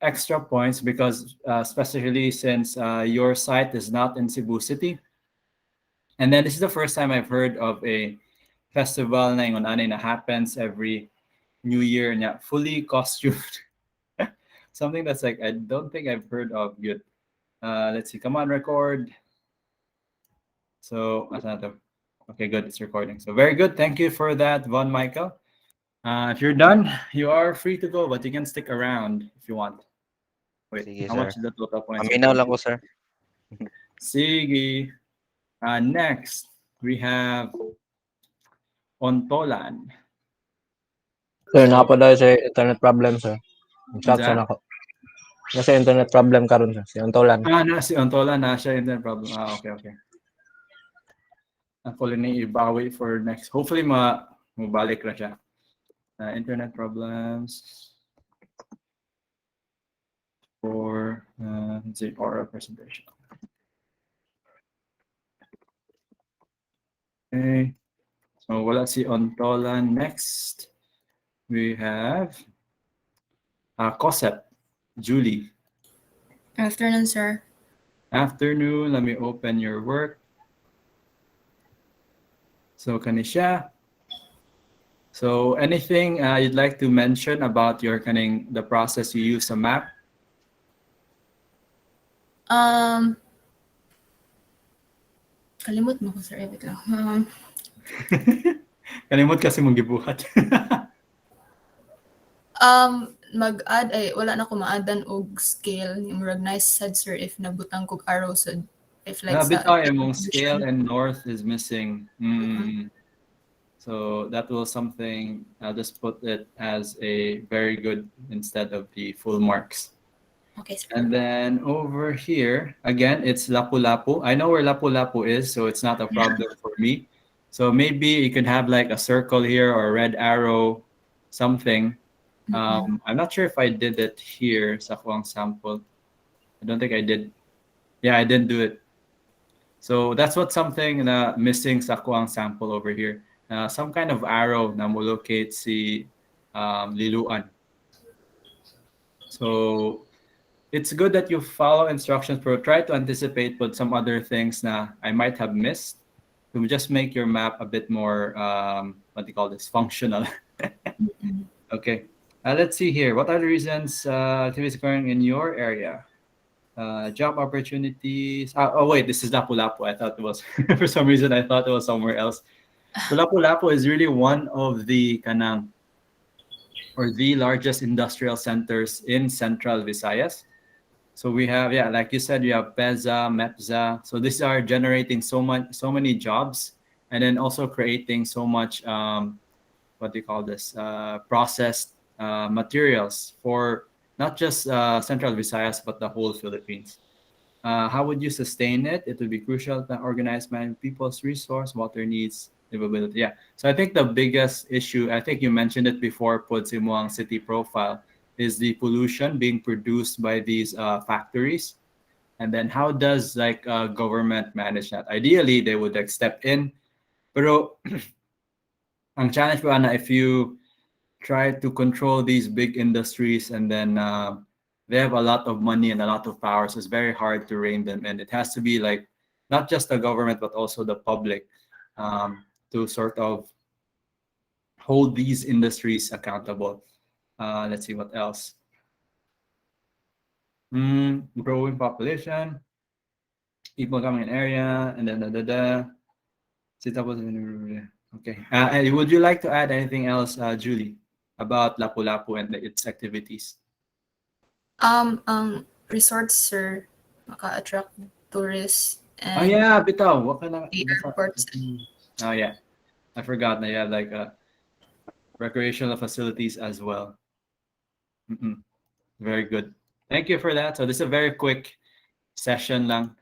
extra points because especially since your site is not in Cebu City. And then this is the first time I've heard of a festival na yung ano na happens every New Year niya, fully costumed. Something that's like I don't think I've heard of yet. Let's see. Come on, record. So, okay, good. It's recording. So, very good. Thank you for that, Von Michael. If you're done, you are free to go, but you can stick around if you want. Wait, Sige, how sir. much is the total points? Aminaw lang ko, sir. Sige. Next, we have Ontolan. Sir, nakapo daw sa internet problem, sir. Chat sa That? nako. Kasi internet problem karon sir, si Ontolan. Si Ontolan na siya internet problem. Okay, okay. Ako rin ibawi for next. Hopefully mabalik na siya. Internet problems for the oral presentation. Okay. So wala si Ontolan. Next, we have Cosep, Julie. Afternoon, sir. Afternoon. Let me open your work. So kanisha. So anything you'd like to mention about your the process you use a map? Kalimot mo ko, sir. Wait lang. Kalimot kasi mong gibuhat. Mag-add ay wala na ko ma-addan og scale yung recognize sad, sir, if nabutang kog arrow sa if like Bitaw mong scale and north is missing. So that was something. I'll just put it as a very good instead of the full marks. Okay, sir. And then over here again, it's Lapu-Lapu. I know where Lapu-Lapu is, so it's not a problem for me. So maybe you can have like a circle here or a red arrow, something. I'm not sure if I did it here sa kuang sample. I don't think I did. Yeah, I didn't do it. So that's what something na missing sa kuang sample over here. Some kind of arrow na mo locate si liluan. So it's good that you follow instructions, but try to anticipate with some other things na I might have missed to just make your map a bit more what do you call this, functional. Okay. Let's see here. What are the reasons activities occurring in your area? Job opportunities. Oh, wait, this is Lapu-Lapu. I thought it was, for some reason, I thought it was somewhere else. So Lapu-Lapu is really one of the kanang, or the largest industrial centers in Central Visayas. So we have, yeah, like you said, you have PEZA, MEPZA. So these are generating so many jobs, and then also creating so much, what do you call this, processed materials for not just Central Visayas, but the whole Philippines. How would you sustain it? It would be crucial to organize manage people's resource, water needs, livability. Yeah. So I think the biggest issue, I think you mentioned it before, Simuang city profile, is the pollution being produced by these factories. And then how does like government manage that? Ideally, they would like step in. Pero ang challenge po na if you try to control these big industries and then they have a lot of money and a lot of power, so it's very hard to rein them in. It has to be like not just the government but also the public to sort of hold these industries accountable. Let's see what else. Growing population, people coming in area, and then okay. Would you like to add anything else, Julie, about Lapu-Lapu and its activities? Resorts, sir, maka-attract tourists. And oh yeah, bitaw. the airports. Oh yeah, I forgot. They have like recreational facilities as well. Very good. Thank you for that. So this is a very quick session lang.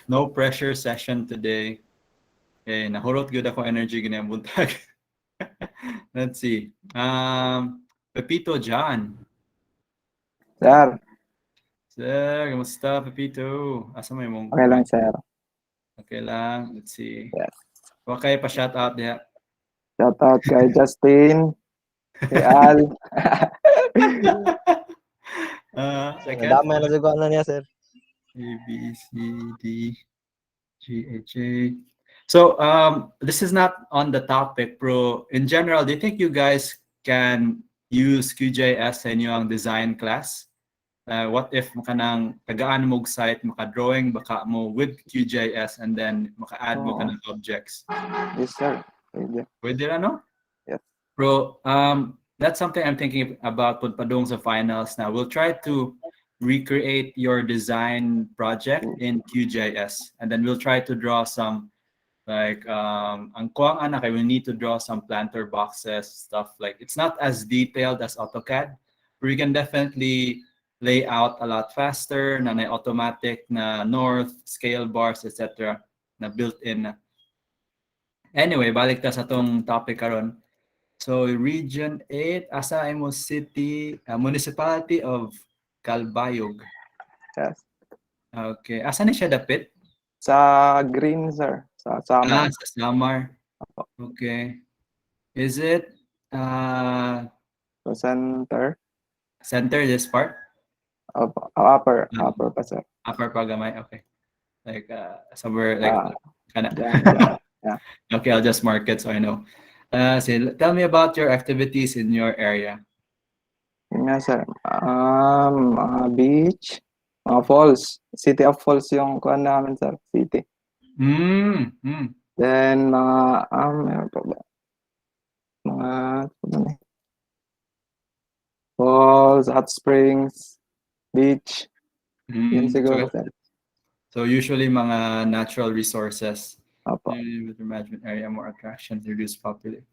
No pressure session today. Okay, nahurot good ako energy ganyan buntag. Let's see. Pepito John. Sir. Sir, kamusta Pepito? Asa may mong Okay lang, sir. Okay lang. Let's see. Yes. Okay, pa-shout out diha. Shout out kay Justin, kay Al, I can't Nadamay na siguro ano niya, sir. A, B, C, D, G, H, A. So this is not on the topic, bro. In general, do you think you guys can use qGIS sa inyong design class? What if makanang tagaan mo og site, maka-drawing baka mo with qGIS and then maka-add mo ka ng objects? Yes, sir. Pwede. Pwede na, no? Yes. Bro, that's something I'm thinking about padung sa finals now. We'll try to recreate your design project in qGIS, and then we'll try to draw some like ang kuwang anak, we need to draw some planter boxes, stuff like it's not as detailed as AutoCAD, but we can definitely lay out a lot faster na may automatic na north, scale bars, etc. na built in na. Anyway, balik ta sa tong topic karon. So Region 8, asa imo city, Municipality of Calbayog. Yes. Okay, asa ni siya dapit? Sa green, sir. Sa Ah, Samar. sa Samar. Okay. Is it Sa center. center this part? Upper pa, sir. Upper Pagamay, okay. Like somewhere like kinda. Yeah. Okay, I'll just mark it so I know. So tell me about your activities in your area. Yun nga, sir. Mga beach, mga falls. City of Falls yung kuhan namin, sir. City. Then, meron pa ba? Mga, falls, hot springs, beach. Yun siguro, sir. So usually mga natural resources. Opo. With the management area, more attractions, reduce population.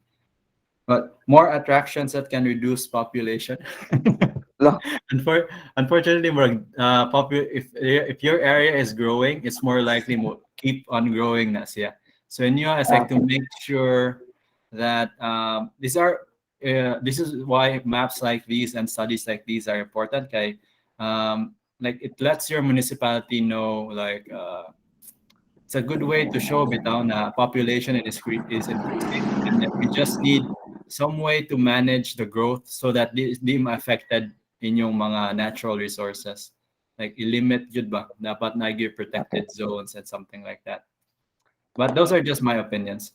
But more attractions that can reduce population. Lo. Unfortunately, if your area is growing, it's more likely to keep on growing na siya. So in your like to make sure that this is why maps like these and studies like these are important. Okay, like it lets your municipality know like it's a good way to show bitaw na population is increasing, and that we just need some way to manage the growth so that di ma-affected inyong mga natural resources. Like i-limit yun ba? Dapat na give protected zones and something like that. But those are just my opinions.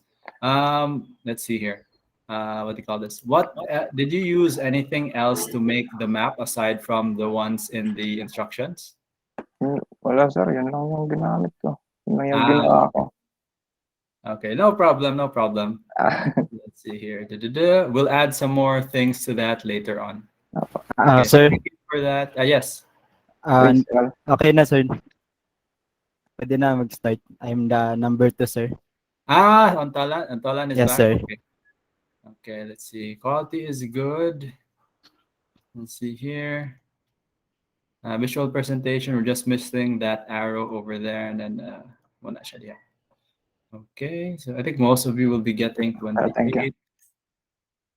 Let's see here. What do you call this? What did you use anything else to make the map aside from the ones in the instructions? Wala, sir. Yan lang yung ginamit ko. Yun lang yung ginawa ko. Okay, no problem. Let's see here. We'll add some more things to that later on. Okay, Sir, thank you for that. Yes. Okay na, sir. Pwede na mag-start. I'm the number 2, sir. Antolan is Yes, back. sir. Okay, let's see. Quality is good. Let's see here. Visual presentation, we're just missing that arrow over there, and then wala siya diyan. Okay, so I think most of you will be getting 28. Thank you.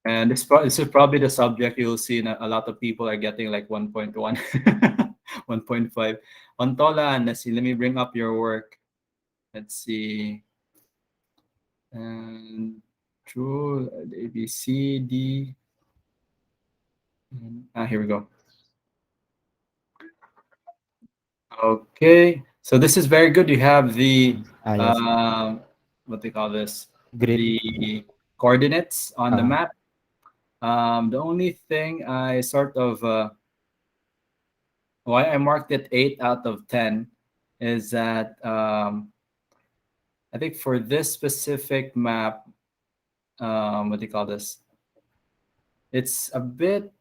And this is probably the subject you'll see a lot of people are getting like 1.1, 1.5. Ontolan, let's see, let me bring up your work. Let's see. And true, A, B, C, D. Here we go. Okay, so this is very good. You have the Yes. what they call this, Grid. the coordinates on the map. The only thing I sort of why I marked it 8 out of 10 is that I think for this specific map, what do you call this? It's a bit,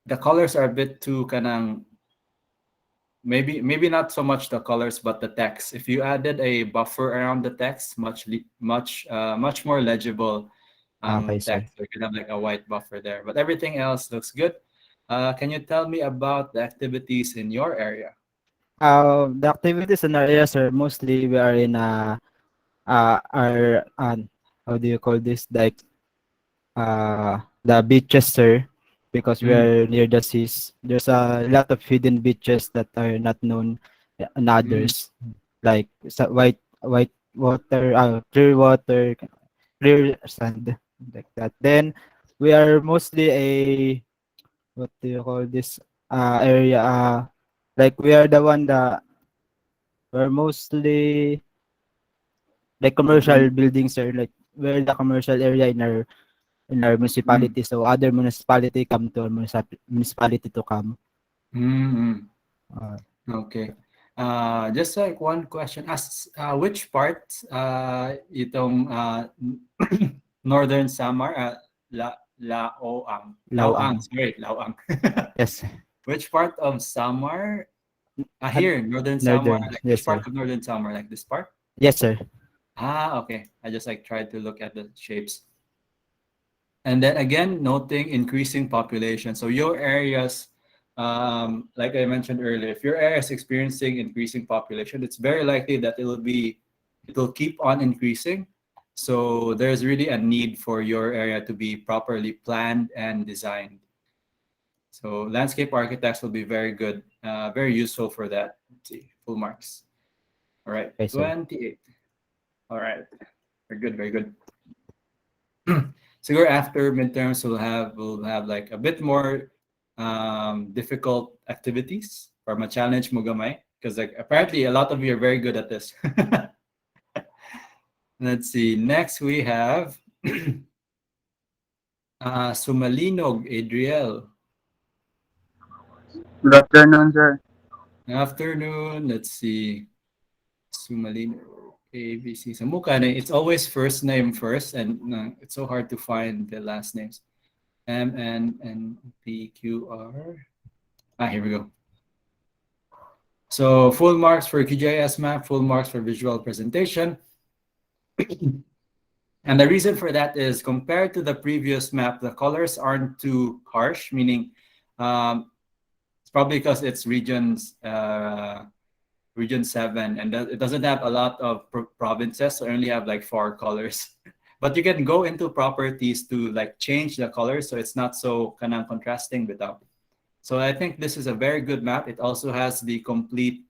the colors are a bit too kanang, maybe not so much the colors but the text. If you added a buffer around the text, much more legible Okay, sir. text. So you can have like a white buffer there, but everything else looks good. Can you tell me about the activities in your area? The activities in our area, sir, mostly we are in our how do you call this, like the beaches, sir, because we are near the seas. There's a lot of hidden beaches that are not known and others, like white water, clear water, clear sand, like that. Then we are mostly what do you call this area? Like we are the one that we're mostly like commercial buildings, sir. Like we're the commercial area in our Mm. municipality. So other municipality come to our municipality to come. Mm. Uh, Okay. Just like one question. Which part itong Northern Samar, Laoang, Lauang. sorry, Laoang. Yes. Which part of Samar? At Here, Northern Samar. Northern. Like which Yes, part sir. of Northern Samar? Like this part? Yes, sir. Okay. I just like tried to look at the shapes. And then again, noting increasing population. So your areas, like I mentioned earlier, if your area is experiencing increasing population, it's very likely that it will keep on increasing. So there's really a need for your area to be properly planned and designed. So landscape architects will be very good, very useful for that. Let's see, full marks. All right, Okay, sir. 28. All right, very good, very good. So after midterms, we'll have like a bit more difficult activities or ma-challenge mo gamay because like apparently a lot of you are very good at this. Let's see. Next we have Sumalinog Adriel. Good afternoon, sir. Afternoon. Let's see. Sumalinog ABC. Sa mukha na, it's always first name first, and it's so hard to find the last names. MNNPQR. Here we go. So full marks for qGIS map, full marks for visual presentation. And the reason for that is compared to the previous map, the colors aren't too harsh, meaning it's probably because it's region 7 and it doesn't have a lot of provinces, so I only have like 4 colors. But you can go into properties to like change the colors so it's not so kanang contrasting without. So I think this is a very good map. It also has the complete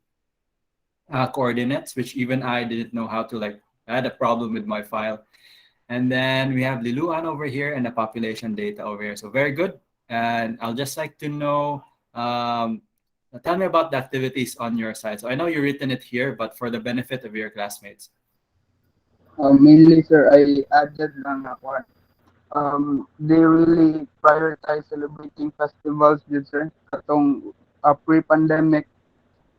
coordinates, which even I didn't know how to like. I had a problem with my file. And then we have Liluan over here and the population data over here. So very good. And I'll just like to know, tell me about the activities on your side. So I know you've written it here, but for the benefit of your classmates. Mainly, sir, I added lang ako. They really prioritize celebrating festivals, yun, sir. Katong pre-pandemic,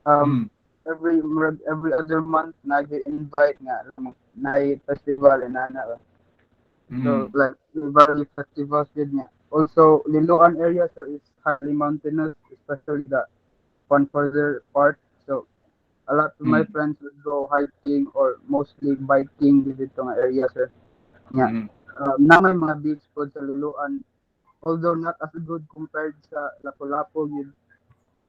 um, Mm, every other month, nag-invite nga, na festival, and ana. So, mm, like, Valley festivals, yun nga. Also, Liloan area, sir, is highly mountainous, especially the one further part. So, a lot of my mm, friends would go hiking or mostly biking dito nga area, sir. Yeah. mm, Na may mga beach po sa Luluan, although not as good compared sa Lapu-Lapu, yun,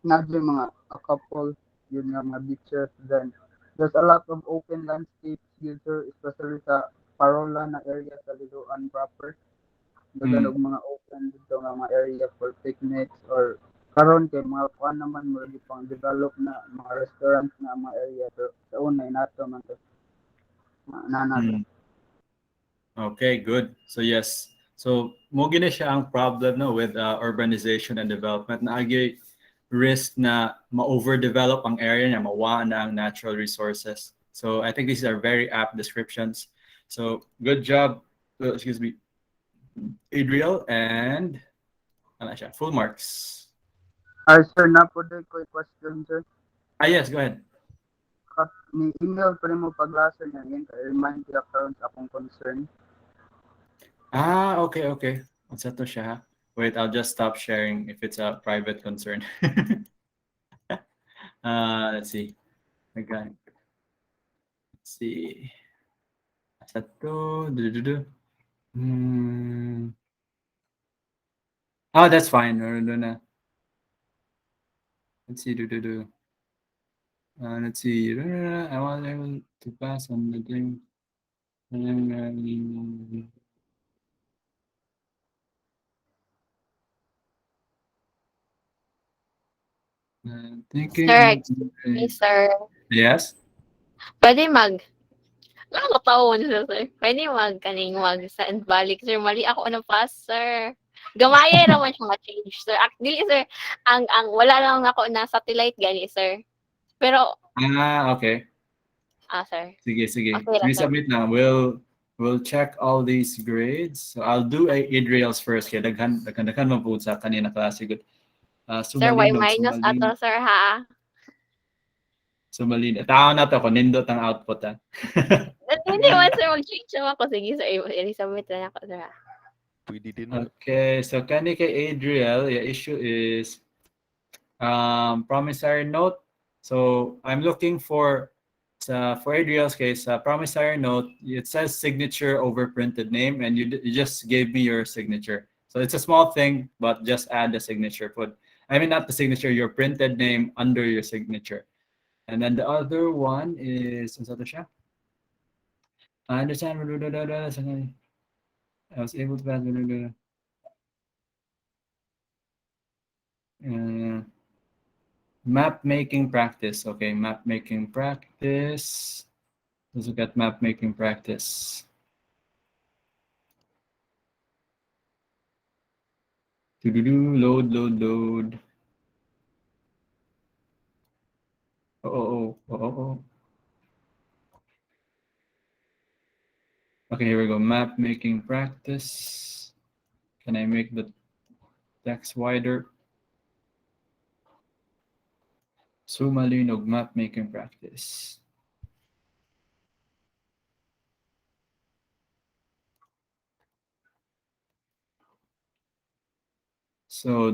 na mga a couple, yun nga mga beaches. Then, there's a lot of open landscapes yun, sir, especially sa Parola na area sa Luluan proper. Dagan og mm, mga open dito nga mga area for picnics or karon kay mga kuan naman mo pang develop na mga restaurants na mga area so sa una inato man to nana sir. mm. Okay, good. So yes. So mo gini siya ang problem no with urbanization and development na agi risk na ma-overdevelop ang area niya, mawa na ang natural resources. So I think these are very apt descriptions. So good job, excuse me, Adriel, and ano siya, full marks. Ay sir na po day ko question sir. Yes, go ahead. Ni email pa rin mo paglasa niya yun kay remind ka karon sa akong concern. Okay, okay. What's that to siya? Wait, I'll just stop sharing if it's a private concern. Let's see. Okay. Let's see. What's that to? Oh, that's fine. No, no. Let's see. Let's see. I was able to pass on the thing. Sir, Thinking. excuse me, sir. Yes. Pwede nakakatawa na sir. Pwede kaning mag send balik, sir. Mali ako pass, sir. Gamaya naman siya ma-change, sir. Actually, sir, ang wala lang ako na satellite gani, sir. Pero, Okay. sir. Sige, sige. Okay lang, sir. Resubmit na. We'll check all these grades. So I'll do a Adriel's first. Kaya daghan mo po sa kanina klase. Good. Sir, Y Sumalinog, minus ato, sir, ha? Sumalinog. Tao na to, kung nindot ang output, ha. Hindi man, sir, mag-change naman ako. Sige, sir, i-resubmit na ako, sir, ha? Pwede din. Okay, so kani kay Adriel, the issue is promissory note. So I'm looking for Adriel's case, promissory note. It says signature over printed name, and you just gave me your signature. So it's a small thing, but just add the signature. Not the signature, your printed name under your signature. And then the other one is I understand. I was able to pass. Map making practice. Okay, map making practice. Let's look at map making practice. Load. Oh. Okay, here we go. Map making practice. Can I make the text wider? Sumalinog map making practice. So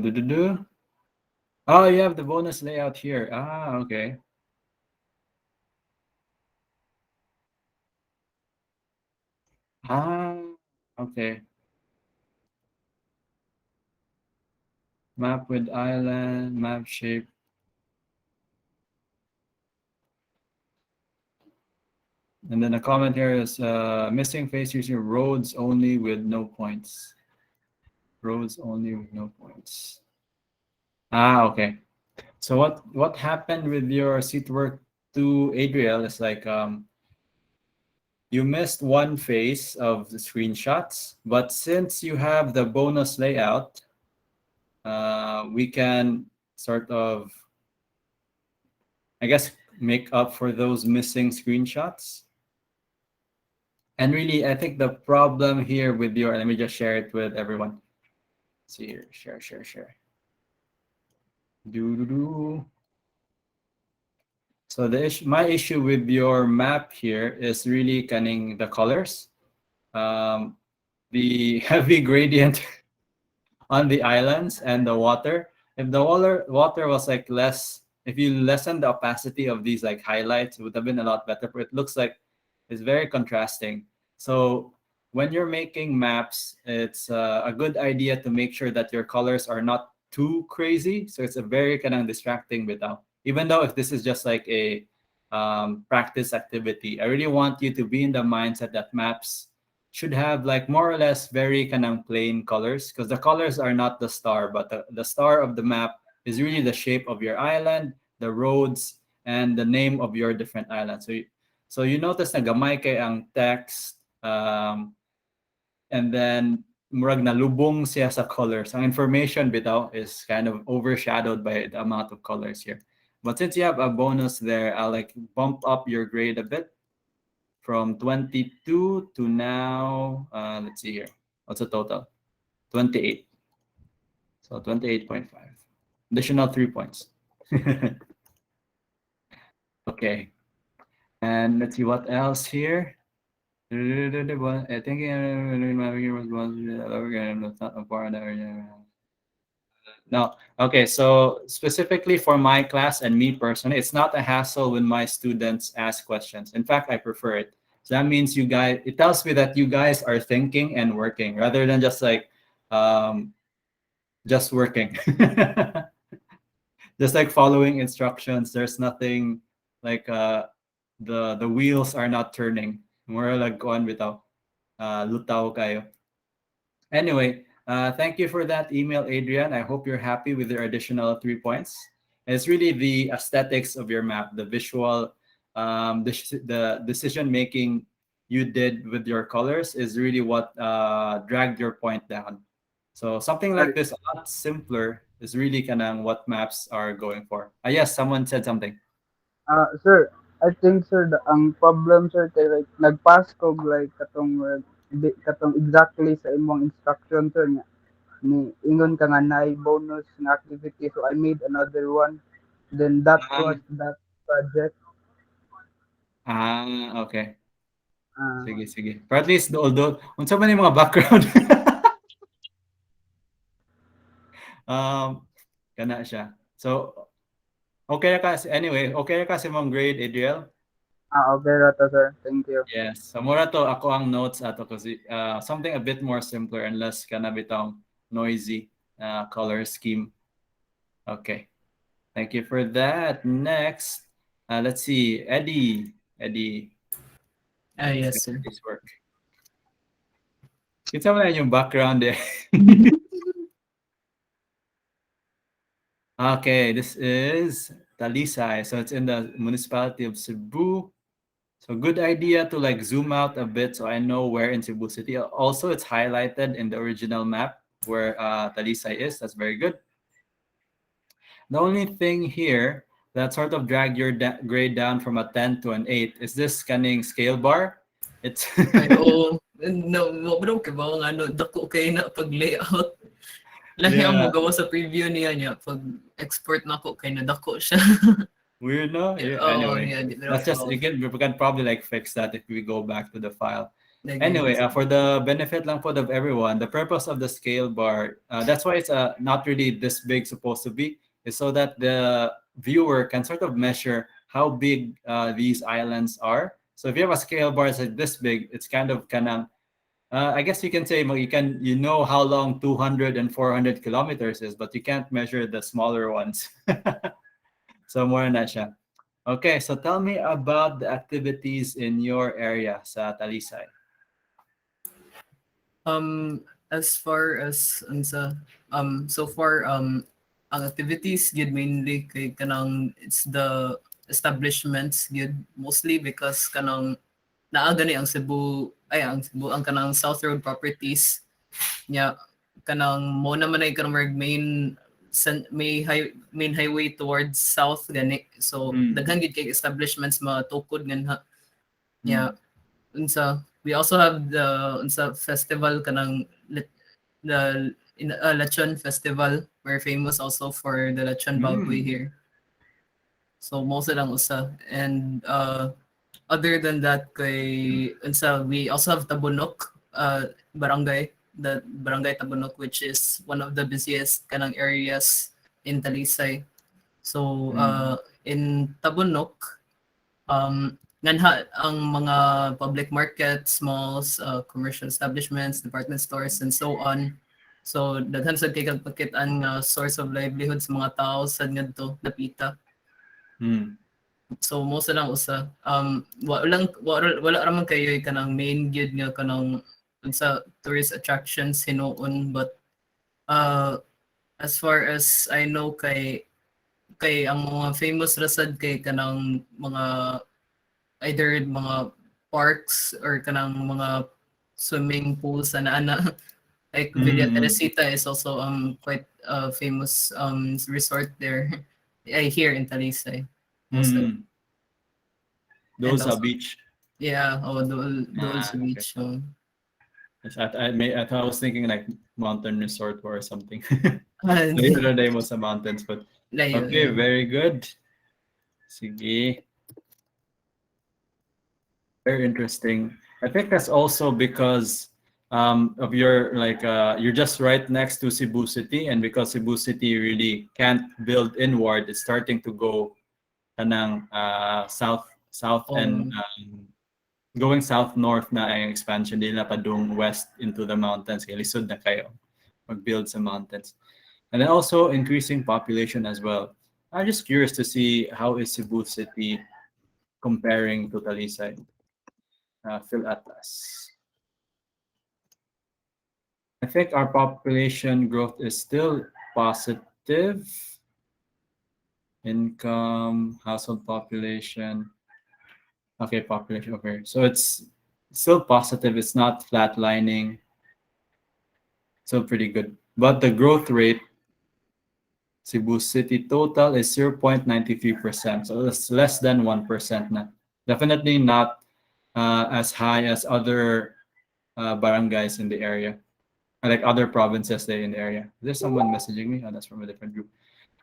Oh, you have the bonus layout here. Okay. Okay. Map with island, map shape. And then a comment here is missing face using roads only with no points. Roads only with no points. Okay. So what happened with your seat work 2, Adriel, is like you missed one phase of the screenshots, but since you have the bonus layout, we can sort of, I guess, make up for those missing screenshots. And really, I think the problem here with let me just share it with everyone. Let's see here, share. So my issue with your map here is really canning the colors. The heavy gradient on the islands and the water. If the water was like less, if you lessen the opacity of these like highlights, it would have been a lot better. But it looks like it's very contrasting. So when you're making maps, it's a good idea to make sure that your colors are not too crazy. So it's a very kind of distracting without. Even though if this is just like a practice activity, I really want you to be in the mindset that maps should have like more or less very kind of plain colors, because the colors are not the star, but the star of the map is really the shape of your island, the roads, and the name of your different islands. So you notice na gamay kay ang text, and then murag nalubong siya sa colors. Ang information bitaw is kind of overshadowed by the amount of colors here. But since you have a bonus there, I'll like bump up your grade a bit from 22 to now, let's see here. What's the total? 28. So 28.5. Additional 3 points. Okay. And let's see what else here. I think no. Okay, so specifically for my class and me personally, it's not a hassle when my students ask questions. In fact, I prefer it. So that means you guys, it tells me that you guys are thinking and working rather than just like just working. Just like following instructions. There's nothing like the wheels are not turning. More like on without lutaw kayo. Anyway, thank you for that email, Adrian. I hope you're happy with your additional 3 points. And it's really the aesthetics of your map, the visual, the decision making you did with your colors is really what dragged your point down. So something like this, a lot simpler, is really kind of what maps are going for. Yes, someone said something. Sir, I think sir ang problem sir kay like nagpass ko like katong exactly sa imong instruction sir nga ni ingon ka nga naay bonus nga activity so I made another one then that was that project. Okay. Ah, Sige. But at least, although, unsa man yung mga background? Kana siya. So, okay ka, anyway, okay ka sa mong grade, Adriel? okay ra to sir. Thank you. Yes. So, mura to, ako ang notes ato kasi something a bit more simpler and less kana bitong noisy color scheme. Okay. Thank you for that. Next, let's see. Eddie. Yes, sir. This work. Kita mo na yung background eh. Okay, this is Talisay. So it's in the municipality of Cebu. So good idea to like zoom out a bit so I know where in Cebu City. Also, it's highlighted in the original map where Talisay is. That's very good. The only thing here that sort of drag your grade down from a 10 to an 8 is this scanning scale bar. It's Ay, oo. No, bro, kaya ba nga, dako kayo na pag-layout. Lahi ang Yeah. mo gawa sa preview niya. Pag export na ko, kaya nadako siya. Weird, no? Yeah, Oo, anyway, yeah, that's just, we can probably like fix that if we go back to the file. Like, Anyway, for the benefit lang po of everyone, the purpose of the scale bar, that's why it's not really this big supposed to be, is so that the viewer can sort of measure how big these islands are. So if you have a scale bar that's like this big, it's kind of I guess you can say you know how long 200 and 400 kilometers is, but you can't measure the smaller ones. So more na siya. Okay, so tell me about the activities in your area sa Talisay. As far as so far ang activities gid mainly kay kanang it's the establishments gid mostly because kanang naa gani ang Cebu ang kanang South Road properties nya kanang mo naman ay kanang main highway towards south gani so daghan gid kay establishments mga tukod nganha nya unsa we also have the unsa festival kanang the Lechon festival we're famous also for the Lechon baboy here so most lang usa and other than that kay unsa we also have Tabunok barangay the Barangay Tabunok which is one of the busiest kanang areas in Talisay so in Tabunok nganha ang mga public markets, malls, commercial establishments, department stores, and so on. So, daghan sa kay kagpakitaan nga source of livelihood sa mga tao sa ngadto napita. So, most lang usa. Wala raman kayo kanang main gyud nga kanang sa tourist attractions hinuon but as far as I know kay ang mga famous rasad kay kanang mga either mga parks or kanang mga swimming pools na like Villa Teresita is also quite famous resort there here in Talisay. Those are beach. Yeah, those beach. Yes, I thought I was thinking like mountain resort or something. The other day was the mountains, but okay, very good. Sige. Very interesting. I think that's also because of your you're just right next to Cebu City, and because Cebu City really can't build inward, it's starting to go kanang south and going south north na ang expansion nila padung west into the mountains kaya lisod na kayo mag-build sa mountains and then also increasing population as well. I'm just curious to see how is Cebu City comparing to Talisay. Phil Atlas. I think our population growth is still positive. Income, household population. Okay, population. Okay, so it's still positive. It's not flatlining. Still pretty good. but the growth rate, Cebu City total is 0.93%. So it's less than 1% na. Definitely not as high as other barangays in the area, like other provinces there in the area. There's someone messaging me. Oh, that's from a different group.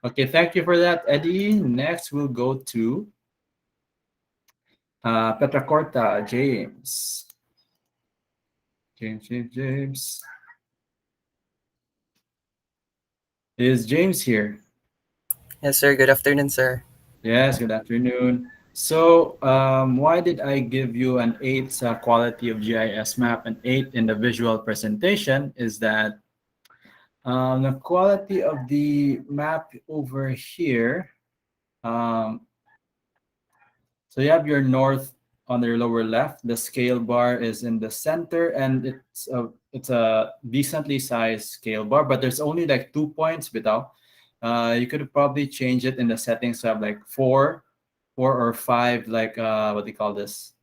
Okay, thank you for that, Eddie. Next, we'll go to Petracorta, James. James. Is James here? Yes, sir. Good afternoon, sir. Yes, good afternoon. So, why did I give you an 8 sa quality of GIS map and 8 in the visual presentation is that the quality of the map over here, um, so you have your north on your lower left, the scale bar is in the center, and it's a decently sized scale bar, but there's only like 2 points bitaw. You could probably change it in the settings to have like four or five, like what do you call this,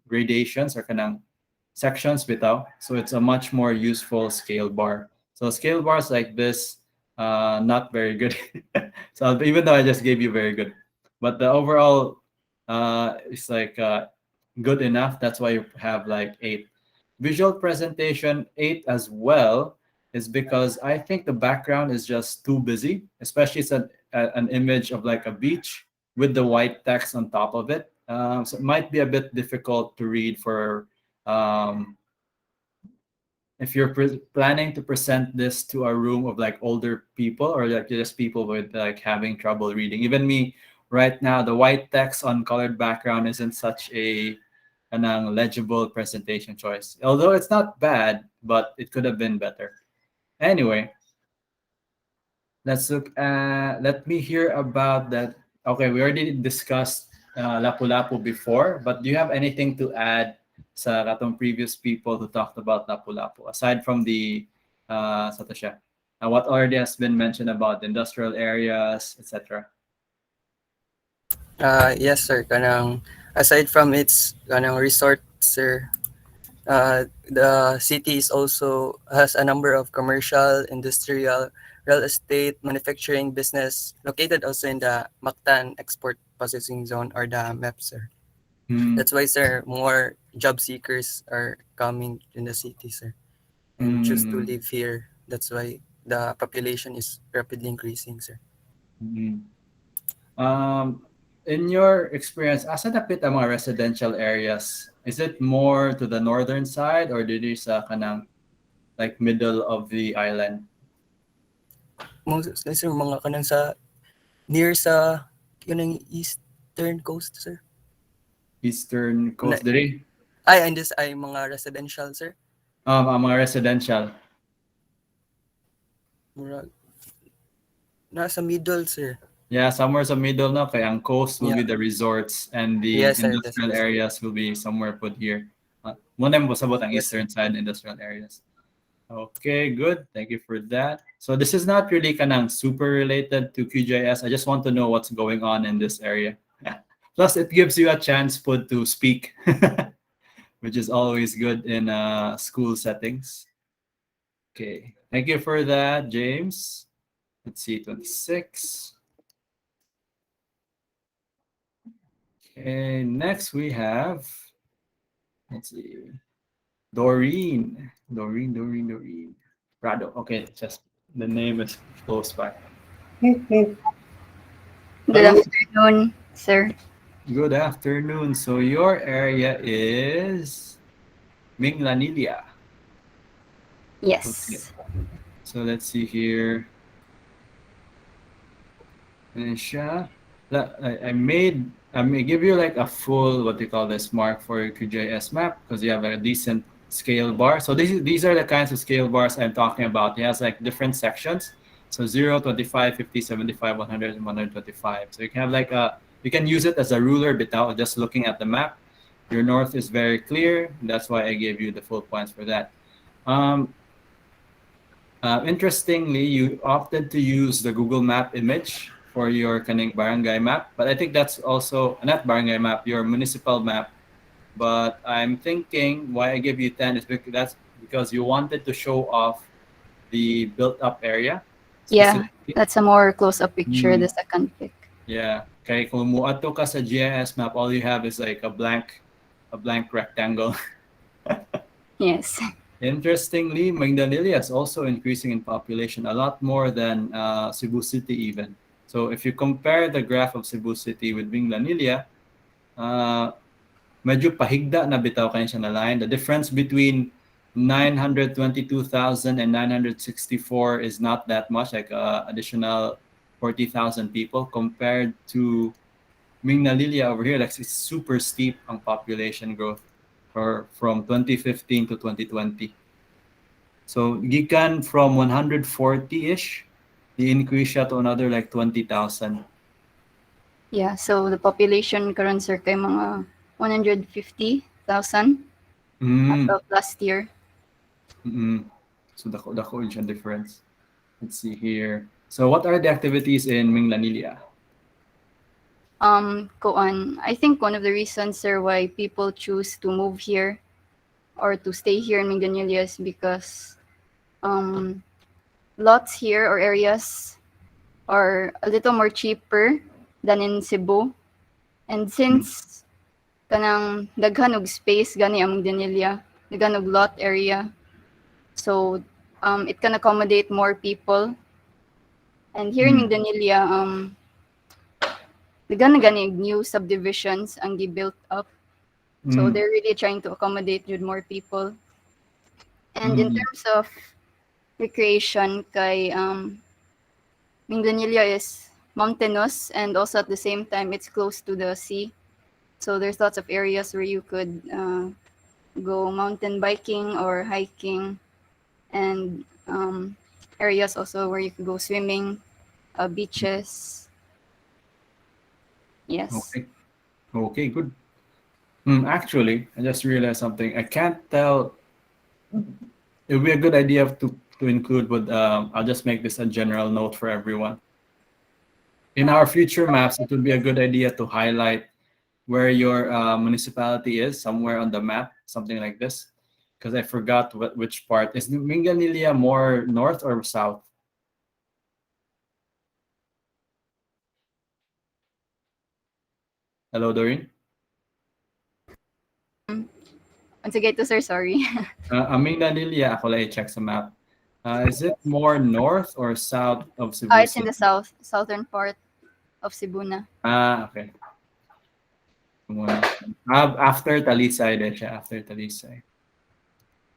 gradations or kanang sections bitaw. So it's a much more useful scale bar. So scale bars like this, not very good. So even though I just gave you very good, but the overall it's like good enough. That's why you have like 8. Visual presentation 8 as well is because I think the background is just too busy, especially it's an image of like a beach with the white text on top of it. So it might be a bit difficult to read for um, if you're planning to present this to a room of like older people or like just people with like having trouble reading. Even me right now, the white text on colored background isn't such a kanang legible presentation choice. Although it's not bad, but it could have been better. Anyway, let me hear about that. Okay, we already discussed Lapu-Lapu before, but do you have anything to add sa katong previous people who talked about Lapu-Lapu aside from the sa to siya, what already has been mentioned about industrial areas, etc.? Yes, sir. Kanang aside from its kanang resort, sir, the city is also has a number of commercial, industrial, real estate, manufacturing business located also in the Mactan Export Processing Zone or the MEP, sir. That's why, sir, more job seekers are coming in the city, sir, and choose to live here. That's why the population is rapidly increasing, sir. In your experience, asa dapit ang mga residential areas? Is it more to the northern side or dito sa kanang like middle of the island? Most sir, mga kanang sa near sa kanang eastern coast, sir. Eastern coast diri? Ay, and this ay mga residential, sir. Ang mga residential. Murag nasa middle, sir. Yeah, somewhere sa middle na kaya ang coast will be the resorts and the Yes, sir, industrial that's areas will be somewhere put here. Muna mo sabot ang Yes, eastern side industrial areas. Okay, good. Thank you for that. So this is not really kanang super related to qGIS. I just want to know what's going on in this area. Plus, it gives you a chance to speak, which is always good in school settings. Okay, thank you for that, James. Let's see, 26. Okay, next we have, let's see, Doreen. Rado. Okay, just the name is close by. Good afternoon, sir. Good afternoon. So your area is Minglanilia. Yes. Okay. So let's see here. I may give you like a full what they call this mark for your qGIS map because you have a decent scale bar. So these are the kinds of scale bars I'm talking about. It has like different sections. So 0, 25, 50, 75, 100, and 125. So you can have like you can use it as a ruler without just looking at the map. Your north is very clear. That's why I gave you the full points for that. Interestingly, you opted to use the Google Map image for your kaning barangay map, but I think that's also not barangay map, your municipal map. But I'm thinking why I give you 10 is because you wanted to show off the built-up area. Yeah, specifically. that's a more close-up picture, the second pic. Yeah. Kaya kung muadto ka sa GIS map, all you have is like a blank rectangle. Yes. Interestingly, Mandalay is also increasing in population a lot more than Cebu City even. So if you compare the graph of Cebu City with Mandalay, medyo pahigda na bitaw kayo siya na line. The difference between 922,000 and 964 is not that much, like additional 40,000 people compared to Mingnalilia over here. Like it's super steep ang population growth from 2015 to 2020. So gikan from 140-ish, the increase siya to another like 20,000. Yeah, so the population karon sir kay mga 150,000 as of last year. So dako siya difference. Let's see here. So what are the activities in Minglanilia? I think one of the reasons, sir, why people choose to move here or to stay here in Mindanao is because lots here or areas are a little more cheaper than in Cebu. And since kanang daghan og space gani ang Mindanao, daghan og lot area, so it can accommodate more people. And here in Mindanao, daghan na gani new subdivisions ang gi-built up. So they're really trying to accommodate with more people. And in terms of recreation, kay Mindanao is mountainous and also at the same time it's close to the sea. So there's lots of areas where you could go mountain biking or hiking, and areas also where you could go swimming, beaches. Yes. Okay, good. Actually, I just realized something. I can't tell. It would be a good idea to include, but I'll just make this a general note for everyone. In our future maps, it would be a good idea to highlight where your municipality is somewhere on the map, something like this, because I forgot which part. Is Minganilia more north or south? Hello, Doreen? Once again, to sir, sorry. Minganilia, ako lang i-check sa map. Is it more north or south of Cebu It's in City? the southern part of Cebu na. Okay. After Talisay din siya, after Talisay.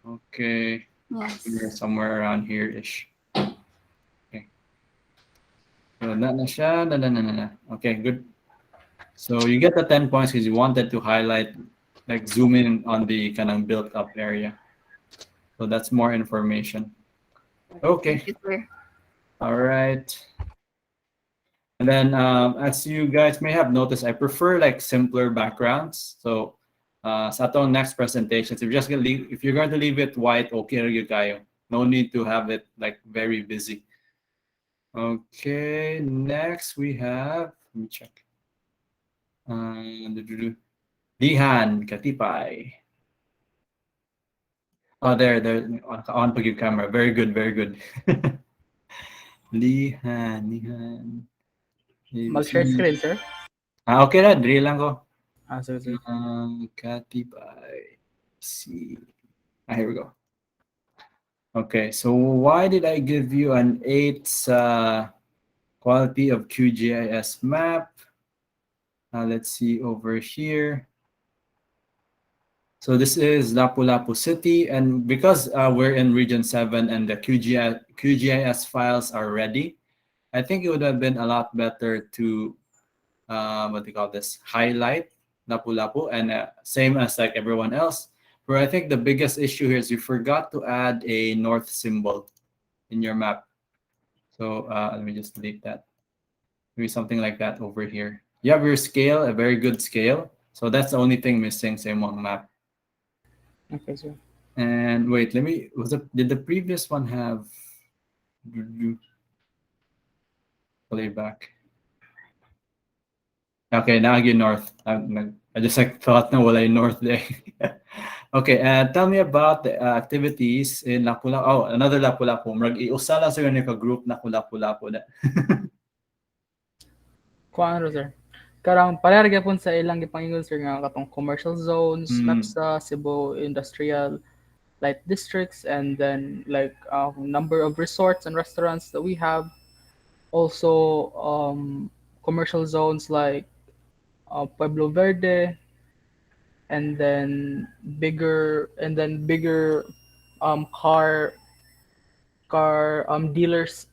Okay. Yes. Somewhere around here-ish. Okay. So, na siya. Na. Okay, good. So you get the 10 points because you wanted to highlight, like zoom in on the kind of built up area. So that's more information. Okay. All right. And then as you guys may have noticed, I prefer like simpler backgrounds. So sa atong next presentations, if you're going to leave it white, okay ra kayo. No need to have it like very busy. Okay, next we have, let me check. Lihan Katipay. Oh, there, on pag yung camera. Very good. Lihan. Mag-share screen, sir? Okay na, drill lang ko. Sir. Katipay. See. Here we go. Okay, so why did I give you an 8 quality of qGIS map? Let's see over here. So this is Lapu-Lapu City, and because we're in Region 7 and the QGIS files are ready, I think it would have been a lot better to, highlight Lapu-Lapu, and same as like everyone else, where I think the biggest issue here is you forgot to add a north symbol in your map. So let me just delete that. Maybe something like that over here. You have your scale, a very good scale. So that's the only thing missing sa imong map. Okay, sir. And wait, did the previous one have playback? Okay, now again north. I just like thought na wala yung north there. Okay, tell me about the activities in Lapu-Lapu. Oh, another Lapu-Lapu. Murag iusa lang sa ka group na Lapu-Lapu na. Kuan ro sir. Karang pareha gyapon sa ilang gipangingon sir nga katong commercial zones, NAPSA, Cebu Industrial Light Districts, and then like number of resorts and restaurants that we have. Also commercial zones like Pueblo Verde, and then bigger car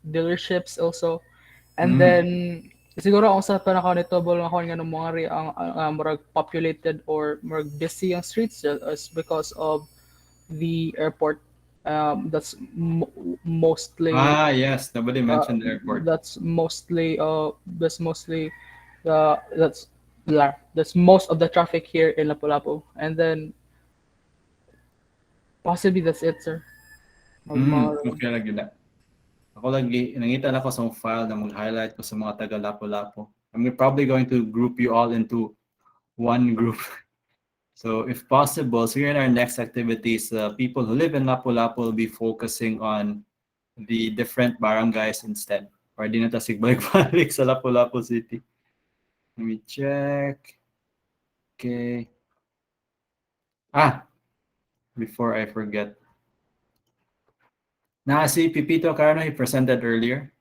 dealerships also. And then siguro ang sa panahon nito bol nga nga mga ri ang murag populated or murag busy ang streets is because of the airport. That's mostly Yes, nobody mentioned the airport. that's mostly that's most of the traffic here in Lapu-Lapu. And then possibly that's it, sir. Okay lagi na. Ako lagi, nangita na ko sa file na mag-highlight ko sa mga taga Lapu-Lapu. I'm probably going to group you all into one group. So if possible, so in our next activities, people who live in Lapu-Lapu will be focusing on the different barangays instead. Or di na ta sigbalik sa Lapu-Lapu City. Let me check. Okay. Before I forget. Si Pipito Carno, he presented earlier.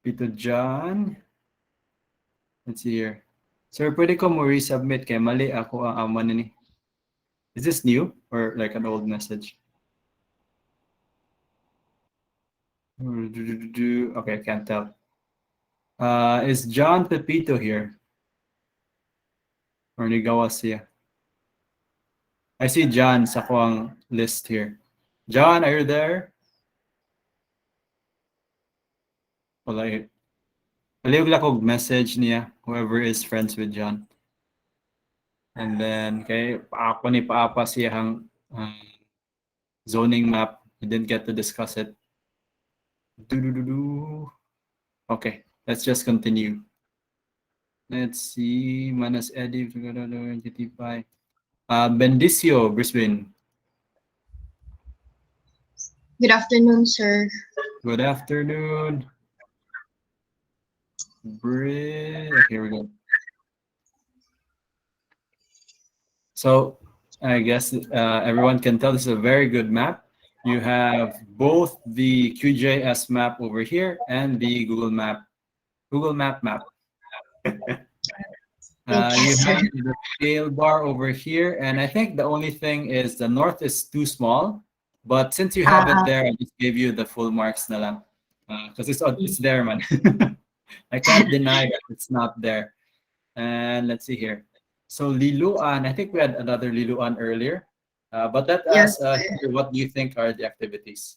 Pito John. Let's see here. Sir, pwede ko mo resubmit kay mali ako ang aman ni. Is this new or like an old message? Okay, I can't tell. Is John Pepito here? Or nigawa siya? I see John sa kuang list here. John, are you there? Wala. Aliw lang kog message niya, whoever is friends with John. And then, kay paapa ni paapa siyang zoning map. We didn't get to discuss it. Okay, let's just continue. Let's see. Manas Eddie, GT5. Bendicio, Brisbane. Good afternoon, sir. Good afternoon. Okay, here we go. So I guess everyone can tell this is a very good map. You have both the qGIS map over here and the Google Map map. You have the scale bar over here, and I think the only thing is the north is too small. But since you have it there, I just gave you the full marks na lang. Because it's there, man. I can't deny that it's not there. And let's see here. So Liluan, I think we had another Liluan earlier. But let us hear what do you think are the activities?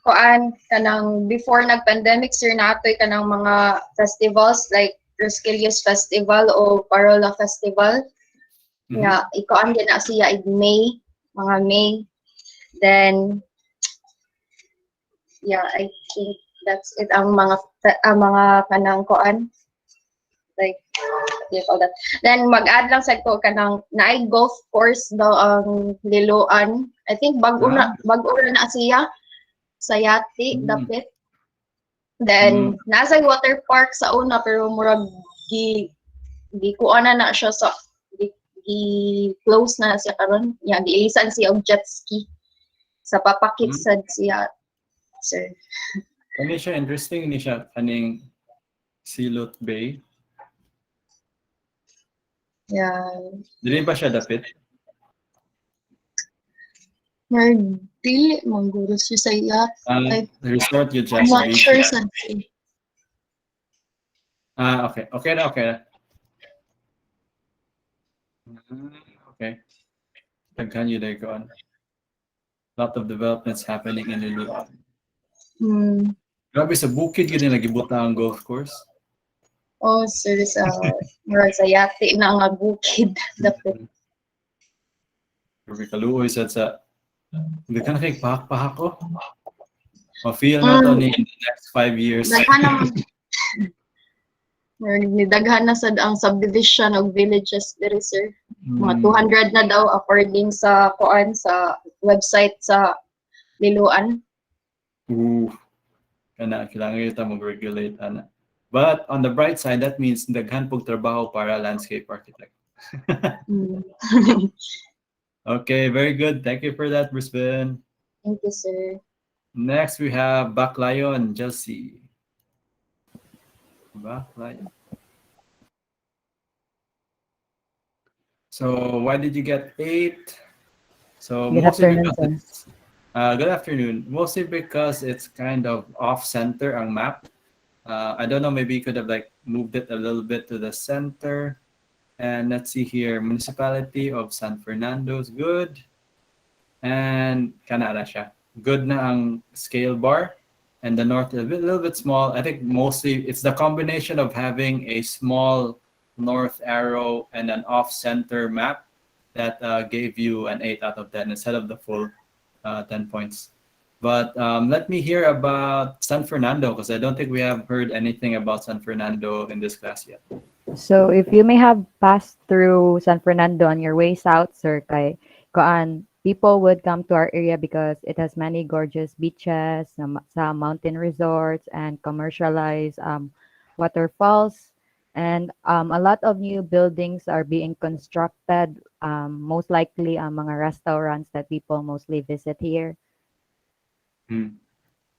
Kanang before nag-pandemic, sir, natoy kanang mga festivals like Roskildes Festival o Parola Festival. Nga, ikoan din na siya in May, mga May. Then, yeah, I think that's it. Ang mga kanang koan. Like, what do you call that? Then, mag-add lang sa ko kanang naay golf course daw ang Liloan. I think bago na siya sa Yati, dapit. Then, nasa water park sa una, pero murag kuana na siya sa close na siya karon. Yan, giilisan siya og jet ski sa papakit sad siya, sir. Kani siya interesting ni siya kaning Silot Bay. Yan. Dili ba siya dapit? Dili mangguro siya sa Yati. The resort you just I'm not reached. sure saan. Okay. Okay na. Okay. Daghan you there go on. Lot of developments happening in Liloan. Grabe sa bukid yun yung nagibuta ang golf course. Oh, sir, sa Yati na nga bukid. Dapit. Grabe kaluoy sa hindi ka na kay pahak-pahak ko. Ma-feel na to in the next 5 years. Or nidaghan na sad ang subdivision of villages diri sir. Mga 200 na daw according sa kuan sa website sa Liloan. Ooh, kailangan kita mag-regulate, ana. But on the bright side, that means daghan pog trabaho para landscape architect. Okay, very good. Thank you for that, Brisbane. Thank you, sir. Next, we have Baclayon, Chelsea. Baclayon. So why did you get 8? So Good mostly afternoon, because it's, good afternoon. Mostly because it's kind of off-center ang map. I don't know, maybe you could have like moved it a little bit to the center. And let's see here, Municipality of San Fernando is good. And Canada siya. Good na ang scale bar. And the north is a little bit small. I think mostly it's the combination of having a small north arrow and an off-center map that gave you an 8 out of 10 instead of the full 10 points. But let me hear about San Fernando, because I don't think we have heard anything about San Fernando in this class yet. So if you may have passed through San Fernando on your way south, sir, kay kuan, people would come to our area because it has many gorgeous beaches, some mountain resorts, and commercialized waterfalls. And a lot of new buildings are being constructed, most likely mga restaurants that people mostly visit here.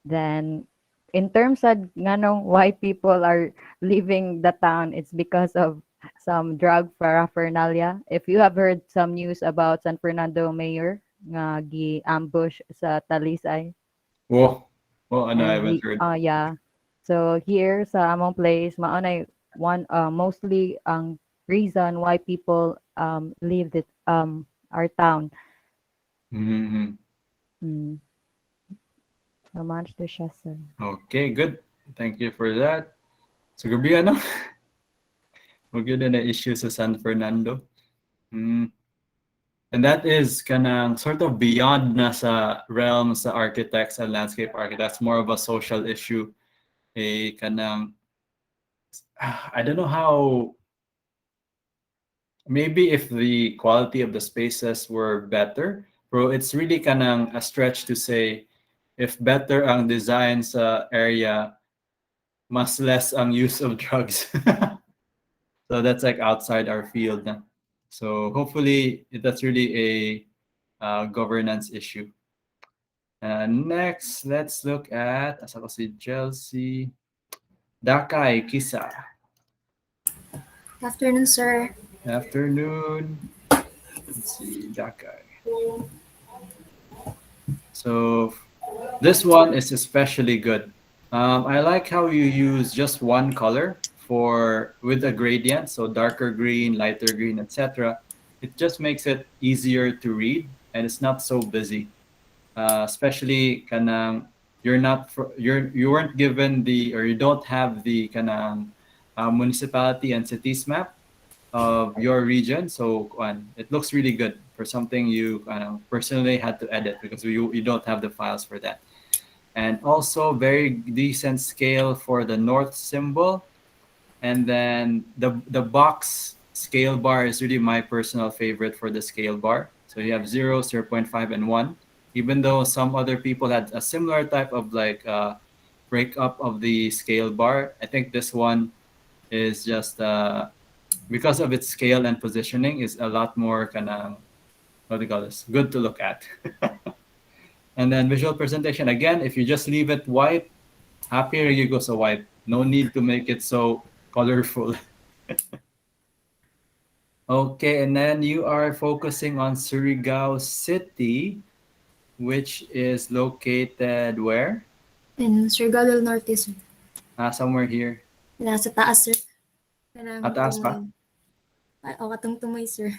Then in terms of why people are leaving the town, it's because of some drug paraphernalia. If you have heard some news about San Fernando mayor nga gi-ambush sa Talisay. Whoa, ano, I haven't heard. Yeah. So here sa among place, maanay one mostly ang reason why people leave our town. So much to siya, sir. Okay, good. Thank you for that. So gabi ano? Huwag yun na issue sa San Fernando. And that is kanang sort of beyond na sa realm sa architects and landscape architects, more of a social issue. Kanang, I don't know how, maybe if the quality of the spaces were better, bro, it's really kanang a stretch to say if better ang design sa area, mas less ang use of drugs. So that's like outside our field. So hopefully that's really a governance issue. Next, let's look at Chelsea. Dakay, Kisa. Afternoon, sir. Afternoon. Let's see, Dakay. So this one is especially good. I like how you use just one color with a gradient, so darker green, lighter green, etc. It just makes it easier to read, and it's not so busy. Especially kanang you weren't given you don't have the kanang municipality and cities map of your region, so it looks really good for something you personally had to edit because you don't have the files for that. And also very decent scale for the north symbol. And then the box scale bar is really my personal favorite for the scale bar. So you have 0, 0.5, and 1. Even though some other people had a similar type of breakup of the scale bar, I think this one is just because of its scale and positioning is a lot more good to look at. And then visual presentation, again, if you just leave it white, happier you go so white. No need to make it so colorful. Okay, and then you are focusing on Surigao City, which is located where? In Surigao del Norte, sir. Somewhere here. Nasa taas, sir. Taas pa? O, katong tumoy, sir.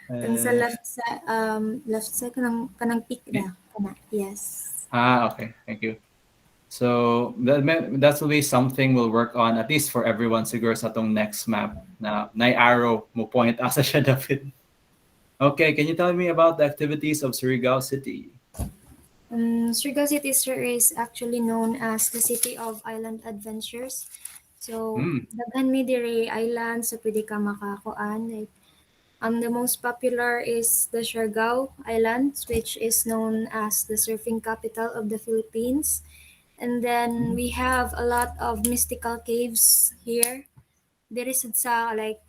Kung sa left side kanang peak na. Yes. Okay. Thank you. So that's the way something will work on, at least for everyone siguro sa tong next map na arrow mo point asa siya David. Okay, can you tell me about the activities of Surigao City? Surigao City, sir, is actually known as the City of Island Adventures. So, Mm. daghan mi diri island sa pwede ka makakuan. Like, the most popular is the Surigao Islands, which is known as the surfing capital of the Philippines. And then we have a lot of mystical caves here. There is sa like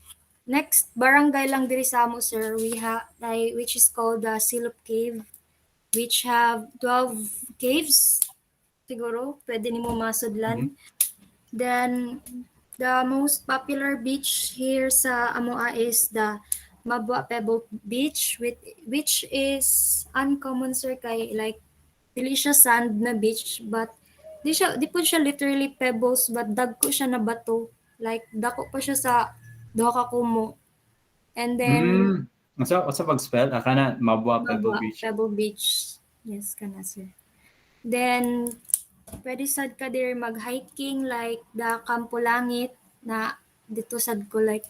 next barangay lang diri sa amo, sir. We have like which is called the Silop Cave, which have 12 caves. Siguro pwede nimo masudlan. Then the most popular beach here sa Amoa is the Mabwa Pebble Beach, which is uncommon, sir, kay like dili siya sand na beach, but di po siya literally pebbles, but dagko siya na bato, like dako pa siya sa duha ka kumo. And then What's pag-spell? Kana Mabwa Pebble Mabwa Beach. Pebble Beach, yes kana, sir. Then pwede sad ka there mag-hiking like the Campo Langit na dito sad ko like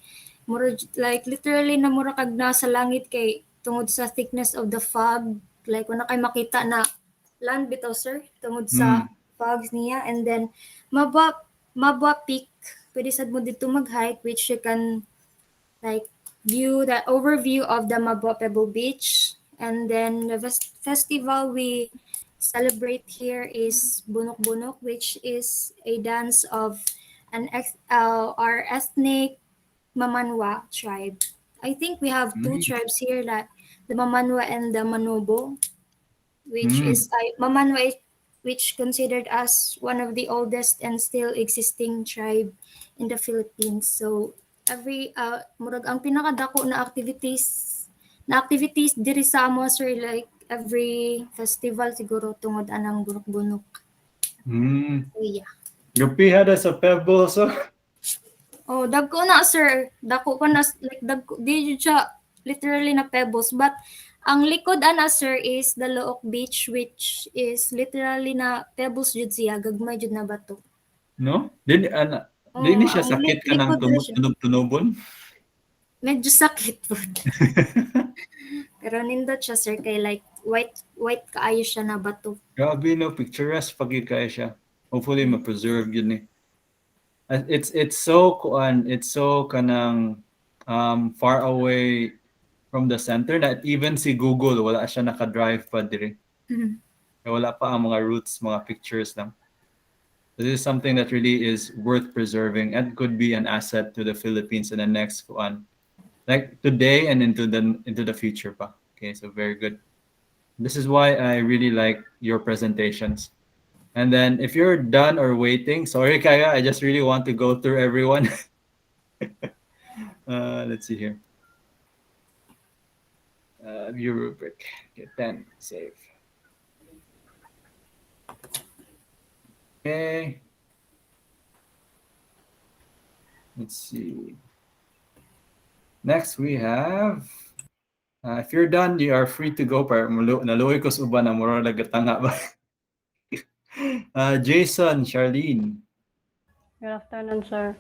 mura like literally na mura kag nasa langit kay tungod sa thickness of the fog, like wala kay makita na land bitaw, sir, tungod sa fogs niya. And then Mabwa Peak, pwede sad mo dito mag-hike, which you can like view the overview of the Mabwa Pebble Beach. And then the festival we celebrate here is Bunok-Bunok, which is a dance of our ethnic Mamanwa tribe. I think we have two tribes here, like the Mamanwa and the Manobo, which is Mamanwa, which considered as one of the oldest and still existing tribe in the Philippines. So every murag ang pinakadako na activities diri sa amo, sir, like every festival siguro tungod anang bunok-bunok. So yeah. Gupihada sa Pebble, so. Oh, dagko na, sir. Dako pa na, like dagko di jud siya literally na pebbles, but ang likod ana, sir, is the Look Beach, which is literally na pebbles jud siya, gagmay jud na bato. No? Dili siya ang sakit ka ng likod na siya. tunog-tunobon? Medyo sakit po. Pero nindot siya, sir, kay like white kaayo siya na bato. Grabe, no, picturesque pag kaya siya. Hopefully ma-preserve yun eh. It's so kanang far away from the center that even si Google wala siya naka-drive pa diri. Wala pa ang mga routes, mga pictures lang. This is something that really is worth preserving and could be an asset to the Philippines in the next like today and into the future pa. Okay, so very good. This is why I really like your presentations. And then if you're done or waiting, sorry Kaya, I just really want to go through everyone. Let's see here. View rubric. Okay, 10, save. Okay. Let's see. Next we have, if you're done, you are free to go. Naluoy ko sa uban na mura nagatanga ba? Jason, Charlene. Good afternoon, sir.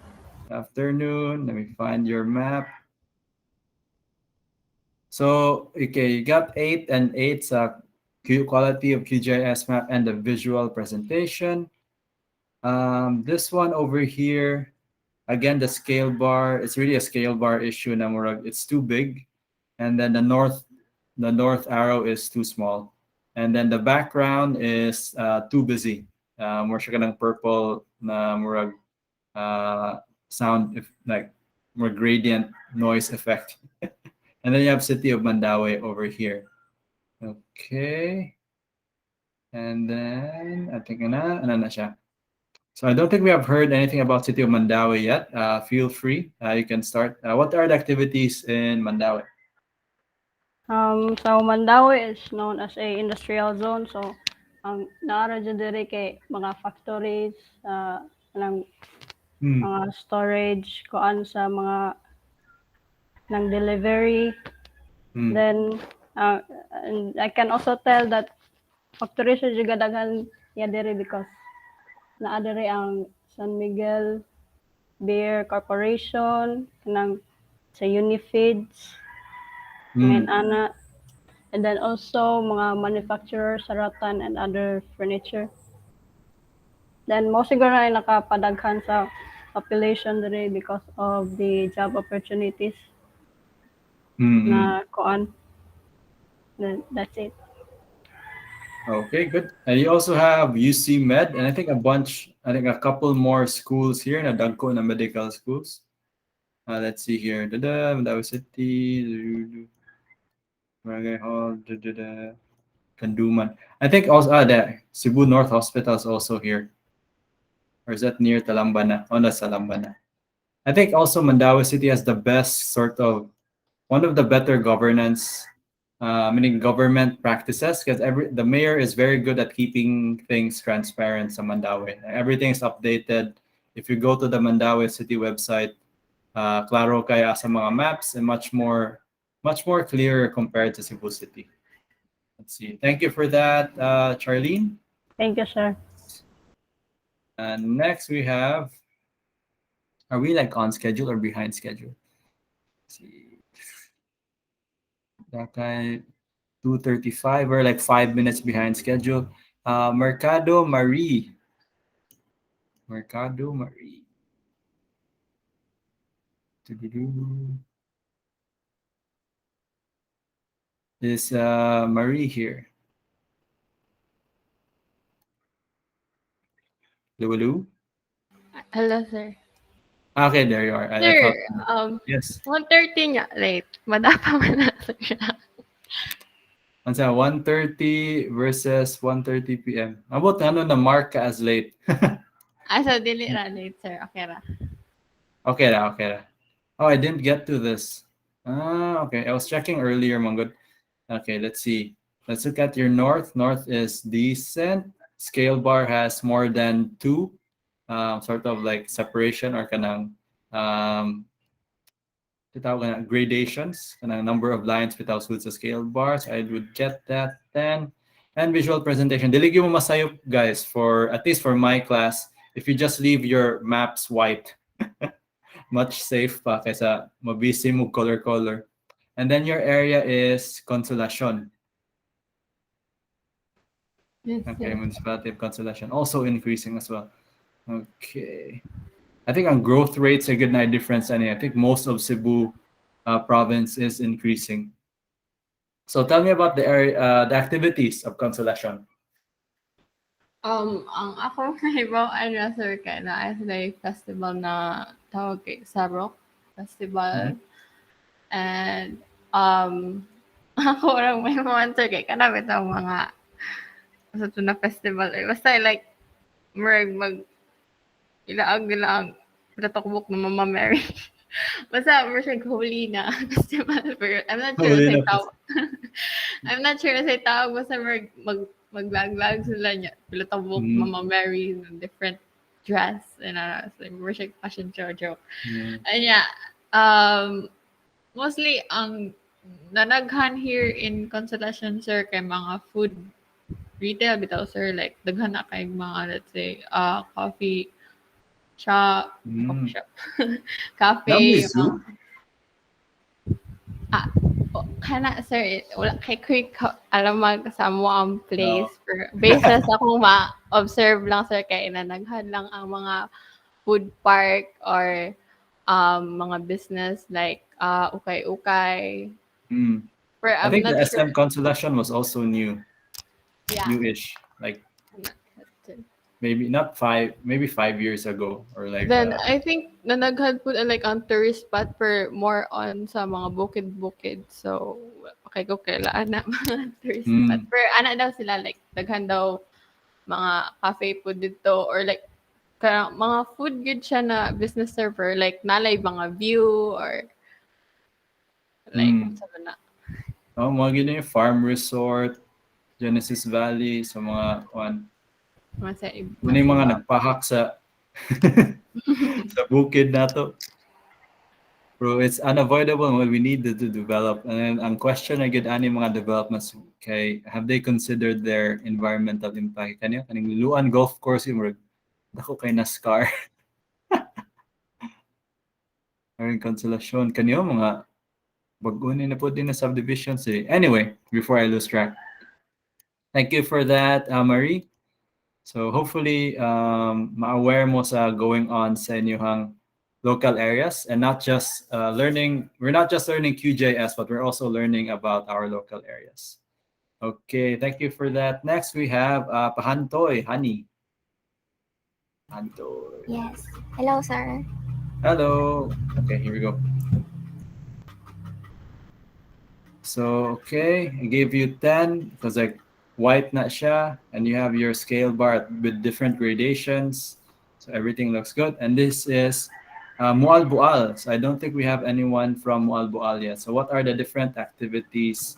Afternoon. Let me find your map. So, okay, you got 8 and 8 sa quality of qGIS map and the visual presentation. This one over here, again, the scale bar, it's really a scale bar issue. It's too big. And then the north arrow is too small. And then the background is too busy. More siya kanang purple na murag sound, like more gradient noise effect. And then you have City of Mandalay over here. Okay. And then I think ano na siya. So I don't think we have heard anything about City of Mandalay yet. Feel free. You can start. What are the activities in Mandalay? So Mandalay is known as a industrial zone. So ang naara dyan diri kay mga factories, mga storage, kuan sa mga ng delivery. Then and I can also tell that factories sa juga daghan ya diri because naa diri ang San Miguel Beer Corporation, kanang sa Unifeeds, ana, and then also mga manufacturers sa Ratan and other furniture. Then mo siguro ay nakapadaghan sa population today because of the job opportunities Mm-hmm. na kuan. Then that's it. Okay, good. And you also have UC Med, and I think a couple more schools here na dagko na medical schools. Let's see here. Mandalay City, Barangay Hall, Kanduman. I think also the Cebu North Hospital is also here. Or is that near Talambana? Oh, that's Talambana. I think also Mandalay City has the best one of the better governance, meaning government practices, because the mayor is very good at keeping things transparent sa Mandaue. Everything is updated. If you go to the Mandaue City website, klaro kaya sa mga maps and much more clear compared to Cebu City. Let's see. Thank you for that, Charlene. Thank you, sir. And next we have, are we like on schedule or behind schedule? Let's see. Okay, 2:35. We're like 5 minutes behind schedule. Mercado Marie. Mercado Marie. Is Marie here? Lulu? Hello, sir. Okay, there you are. Sir, yes. 1:30 nga late. Madapa man na siya. Ano sa 1:30 versus 1:30 p.m. About ano na mark ka as late? So dili ra late, sir. Okay ra. Okay ra. Oh, I didn't get to this. Okay. I was checking earlier, Mangod. Okay, let's see. Let's look at your north. North is decent. Scale bar has more than 2, sort of like separation or kanang gradations, kanang number of lines without suits a scale bar. So I would get that 10. And visual presentation. Dili mo masayop, guys, for at least for my class. If you just leave your maps white, much safe pa kaysa mabisi mo color. And then your area is Consolacion. Yes, Okay, sir. Municipality of Consolacion also increasing as well. Okay. I think on growth rates, a good night difference. And I think most of Cebu province is increasing. So tell me about the area, the activities of Consolacion. Ang ako nahibawan na, sir, kaya na like festival na tawag kay Sarok Festival. And ako lang may mga, sir, kaya kanabit ang mga sa ito na festival. Basta like mag ilaag natakbok na Mama Mary. Basta siya holy na festival. Pero I'm not sure sa tawag. I'm not sure sa tawag. Basta maglaglag sila niya. Pilatabok Mama Mary in different dress. And so siya fashion joke. And yeah, mostly ang nanaghan here in Consolacion, sir, kay mga food retail bitaw, sir, like daghan na kay mga, let's say, coffee shop, cafe. Kana, sir, wala kay quick alamag sa mo ang place. Pero based sa akong ma-observe lang, sir, kay nanaghan lang ang mga food park or mga business like ukay-ukay. But I think the SM Consolacion was also new. Yeah. Newish, like maybe 5 years ago or like. Then I think nanaghan po like on tourist spot per more on sa mga bukid. So okay ko kailaan na mga tourist spot. Pero ana daw sila like daghan daw mga cafe po dito or like mga food good siya na business server like nalay mga view or like sabi na. Mga ganyan yung farm resort, Genesis Valley, sa mga mga nagpahak sa sa bukid na to. Bro, it's unavoidable what we need to develop. And then ang question na gid ani mga developments kay have they considered their environmental impact? Kaning Luan Golf Course yung dako kay NASCAR. Ang Consolacion kanyo mga bagunin na po din na subdivisions eh. Anyway, before I lose track. Thank you for that, Marie. So hopefully ma-aware mo sa going on sa inyong local areas, and not just we're not just learning qGIS, but we're also learning about our local areas. Okay, thank you for that. Next we have Pahantoy, Honey. Pahantoy. Yes. Hello, sir. Hello. Okay, here we go. So, okay, I gave you 10 because like white na siya, and you have your scale bar with different gradations. So everything looks good. And this is Mual Bual. So I don't think we have anyone from Mual Bual yet. So what are the different activities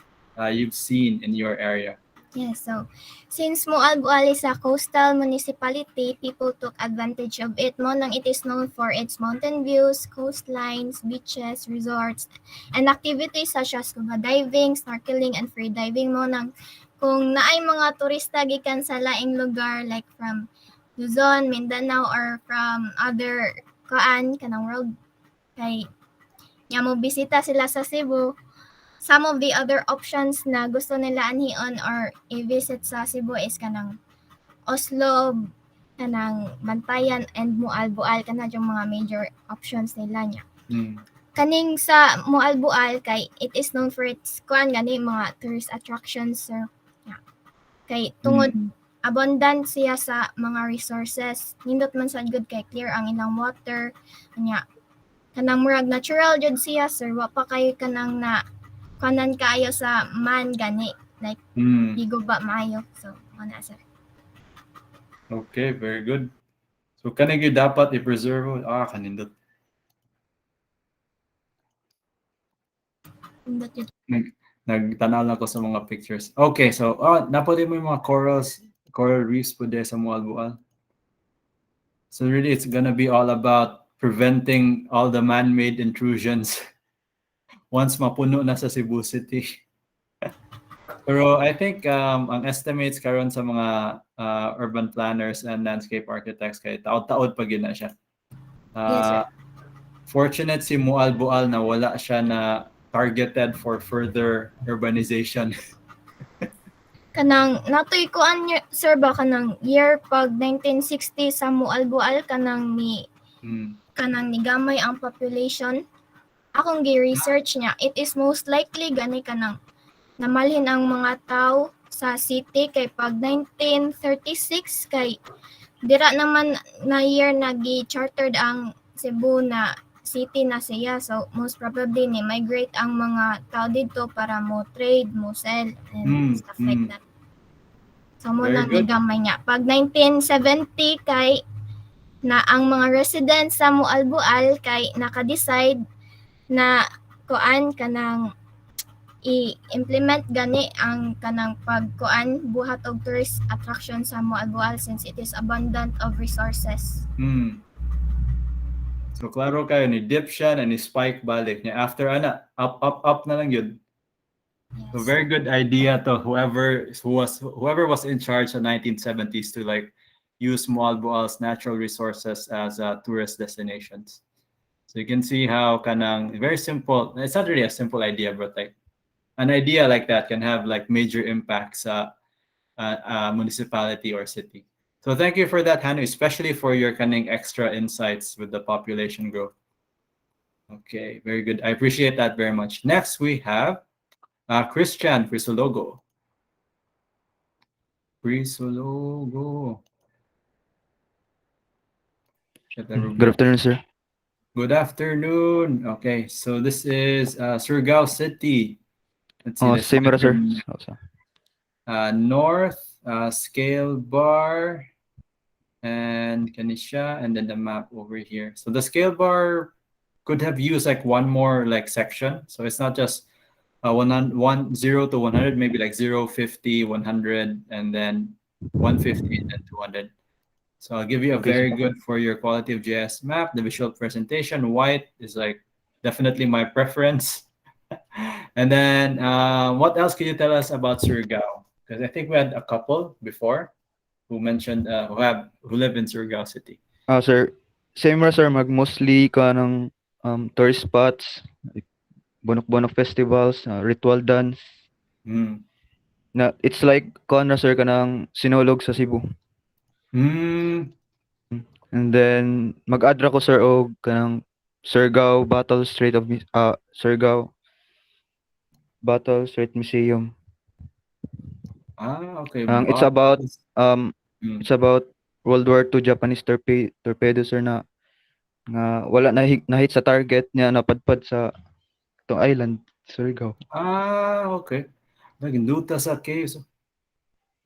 you've seen in your area? Yes, so since Mualbual is a coastal municipality, people took advantage of it mo nang it is known for its mountain views, coastlines, beaches, resorts, and activities such as scuba diving, snorkeling, and free diving mo nang kung naay mga turista gikan sa laing lugar like from Luzon, Mindanao, or from other kanang world kay nya mo bisita sila sa Cebu. Some of the other options na gusto nila anhion or i-visit sa Cebu is kanang Oslo, kanang Bantayan, and Mualbual. Kana yung mga major options nila niya. Kaning sa Mualbual kay it is known for its gani mga tourist attractions. So, yeah. Kay tungod abundant siya sa mga resources. Nindot man sad good kay clear ang ilang water. Kanya kanang murag natural jud siya, sir. Wa pa kayo kanang na kanan kayo sa man gani like higo ba maayo, so ana sir. Okay, very good. So kanang yung dapat i-preserve kanindot. Nagtanaw lang ko sa mga pictures. Okay, so napili mo yung mga coral reefs po there sa Mualbual. So really it's gonna be all about preventing all the man-made intrusions once mapuno na sa Cebu City. Pero I think ang estimates karon sa mga urban planners and landscape architects kay taod-taod pa gyud na siya. Yes, sir. Fortunate si Mualbual na wala siya na targeted for further urbanization. Kanang natoy ko sir ba kanang year pag 1960 sa Mualbual kanang ni gamay ang population. Akong gi-research niya, it is most likely gani kanang namalhin ang mga tao sa city kay pag 1936 kay dira naman na year nagi-chartered ang Cebu na city na siya. So most probably ni migrate ang mga tao dito para mo trade, mo sell, and stuff like that. So mo nang gamay niya. Pag 1970 kay na ang mga residents sa Mualbual kay naka-decide na kanang i-implement gani ang kanang buhat og tourist attraction sa Mualbual since it is abundant of resources. So klaro kayo ni dip siya na ni spike balik niya after up na lang yun. Yes. So very good idea to whoever was in charge in the 1970s to like use Mualbual's natural resources as tourist destinations. So you can see how kanang very simple. It's not really a simple idea, but like an idea like that can have like major impacts a municipality or city. So thank you for that, Hanu, especially for your kanang extra insights with the population growth. Okay, very good. I appreciate that very much. Next we have Christian Crisologo. Good afternoon, sir. Good afternoon. Okay, so this is Surigao City. Let's see. Same sir. North, scale bar, and Kanisha, and then the map over here. So the scale bar could have used like one more like section. So it's not just 0 to 100, maybe like 0, 50, 100, and then 150, and then 200. So I'll give you a very good for your quality of GIS map. The visual presentation, white is like definitely my preference. And then what else can you tell us about Surigao? Because I think we had a couple before who mentioned who live in Surigao City. Sir, same sir, mostly kanang tourist spots, like bonok-bonok festivals, ritual dance. Na it's like sir kanang sinulog sa Cebu. Hmm. And then mag-add ra ko sir og kanang Surigao Battle Strait of Surigao Battle Strait Museum. Okay. It's about Mm. it's about World War II Japanese torpedo sir na nga wala na-hit sa target niya napadpad sa tong island Surigao. Okay. Naginduta sa case.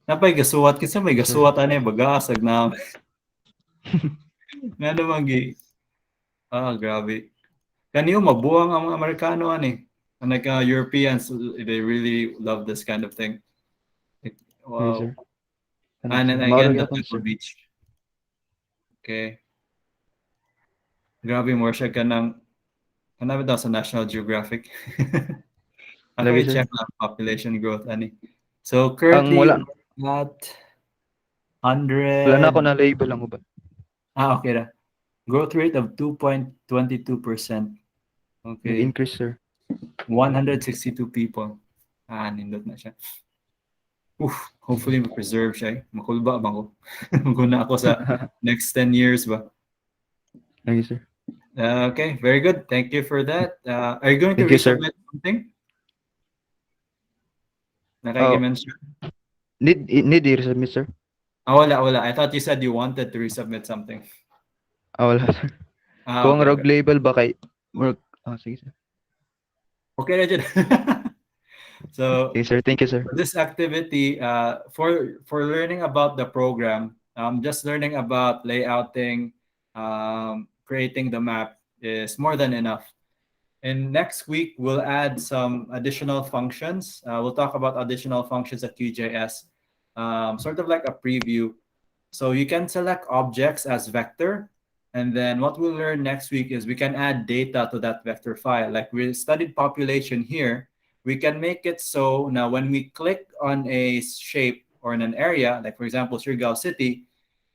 Napay gasuwat kasi may gasuwat ani bagasag na. Nga naman grabe. Kaniyo mabuang ang mga Amerikano ani. Like Europeans, they really love this kind of thing. Yes, sir. And then Mauro again, the gyapon, Pebble sir. Beach. Okay. Grabe mo siya kanang hanapin daw sa National Geographic. Ako Lagi, sir. i-check lang population growth ani. So Ang currently wala at wala na 100. ako na label ang uban. Okay na. Growth rate of 2.22%. Okay. Nag-increase, sir. 162 people. Nindot na siya. Hopefully ma-preserve siya. Makulba ba ko? Maguna ako sa next 10 years ba? Thank you, sir. Okay, very good. Thank you for that. Are you going to Thank you, sir. resubmit something? Nakiki-mention? Need i-resubmit, sir? Wala. I thought you said you wanted to resubmit something. Wala, sir. Kung Okay, rogue label ba kay sige, sir. Okay na dyan. So, Okay, sir. Thank you, sir. this activity, for learning about the program, just learning about layouting, creating the map is more than enough. And next week, we'll add some additional functions. We'll talk about additional functions at qGIS, sort of like a preview. So you can select objects as vector. And then what we'll learn next week is we can add data to that vector file. Like we studied population here, we can make it so now when we click on a shape or in an area, like for example, Surigao City,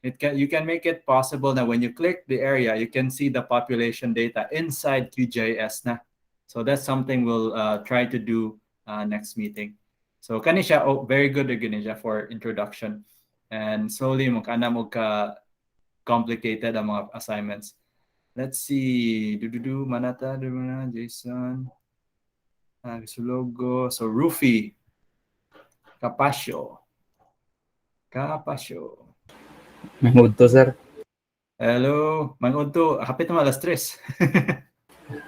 you can make it possible that when you click the area, you can see the population data inside qGIS na. So that's something we'll try to do next meeting. So kanisha, very good again for introduction. And slowly mo ka complicated ang mga assignments. Let's see. Manata, Jason. Logo. So Rufi. Capasio. Mangudto, sir. Hello. Mangudto. Kapit naman alas 3.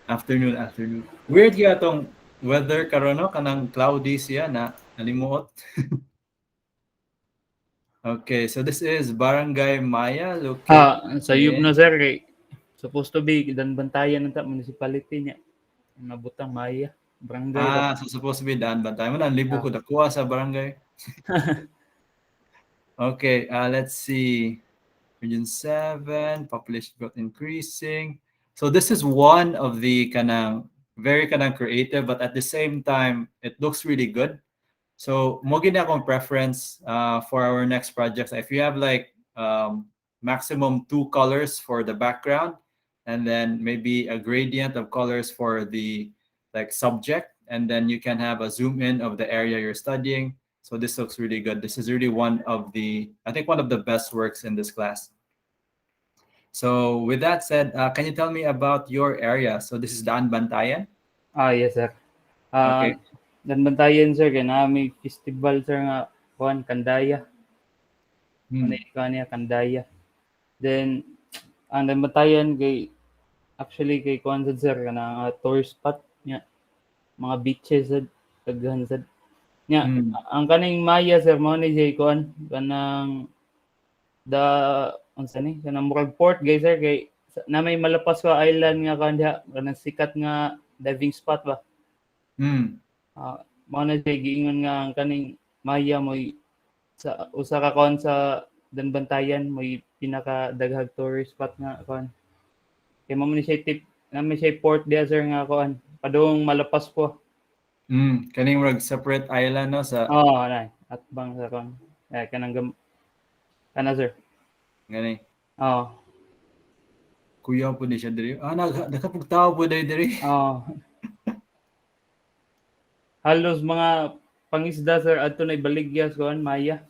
Afternoon. Weird kaya tong weather karon no kanang cloudy siya na nalimuot. Okay, so this is Barangay Maya located Sa Yub na, sir, supposed to be Danbantayan ng municipality niya. Nabutang Maya, barangay. So supposed to be Danbantayan. Ang libo ko dakuha sa barangay. Okay, let's see. Region 7, population growth increasing. So this is one of the very creative, but at the same time, it looks really good. So mo gina akong preference for our next projects. If you have like maximum 2 colors for the background, and then maybe a gradient of colors for the subject, and then you can have a zoom in of the area you're studying. So this looks really good. This is really one of the best works in this class. So with that said, can you tell me about your area? So this is Daan Bantayan? Yes, sir. Okay. Danbantayan, sir, kaya na may festival, sir, nga Kandaya. Kandaya. Then, ang Danbantayan kay Kuan sir, kana tourist spot niya. Mga beaches daghan sad. Nya, ang kaning Maya, sir, mo ni Kuan kanang kanang murag port guys, sir, kay na may malapas ka island nga kanang sikat nga diving spot ba. Mao na siya giingon nga ang kaning Maya mo'y sa usa ka kon sa Danbantayan mo'y pinaka daghang tourist spot nga kon. Kay mao ni siya tip na may siya port dia, sir, nga kon padung malapas po. Kaning murag separate island no sa nay at bang sa kon. Kanang sir. Gani. Kuya po ni siya diri. Nakapugtaw po diri. Halos mga pangisda, sir, adto na ibaligya sa Maya.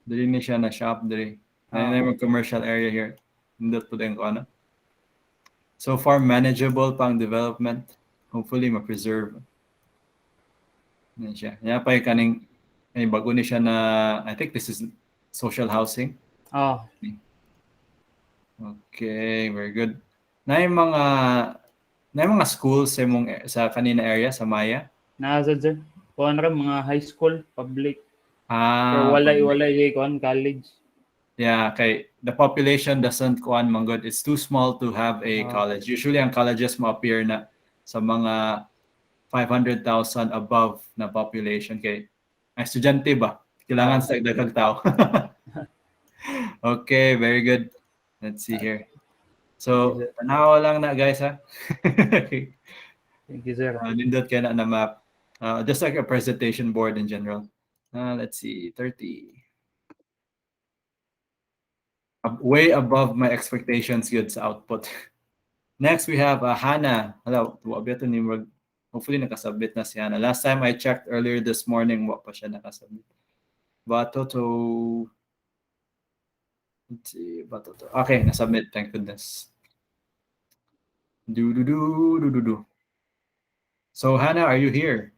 Dili ni siya na shop diri. Na yung commercial area here. Nindot po din ko ano. So far manageable pang development. Hopefully ma-preserve. Yan siya. Yan pa yung kaning bago ni siya na I think this is social housing. Okay, very good. Na yung mga schools sa kanina area sa Maya? Nasa sir. Kuan ra mga high school, public. Pero walay college. Yeah, okay. The population doesn't kuan man good. It's too small to have a college. Usually ang colleges mo appear na sa mga 500,000 above na population kay estudyante ba? Kailangan sa daghang tao. Okay, very good. Let's see here. So, tanaw lang na guys ha. Thank you sir. Nindot kaya na map. Just like a presentation board in general. Let's see, 30. Way above my expectations good sa output. Next, we have Hannah. Hello, hopefully nakasubmit na si Hannah. Last time I checked earlier this morning, wa pa siya nakasubmit. Batoto. Let's see, Batoto. Okay, nasubmit, thank goodness. So Hannah, are you here?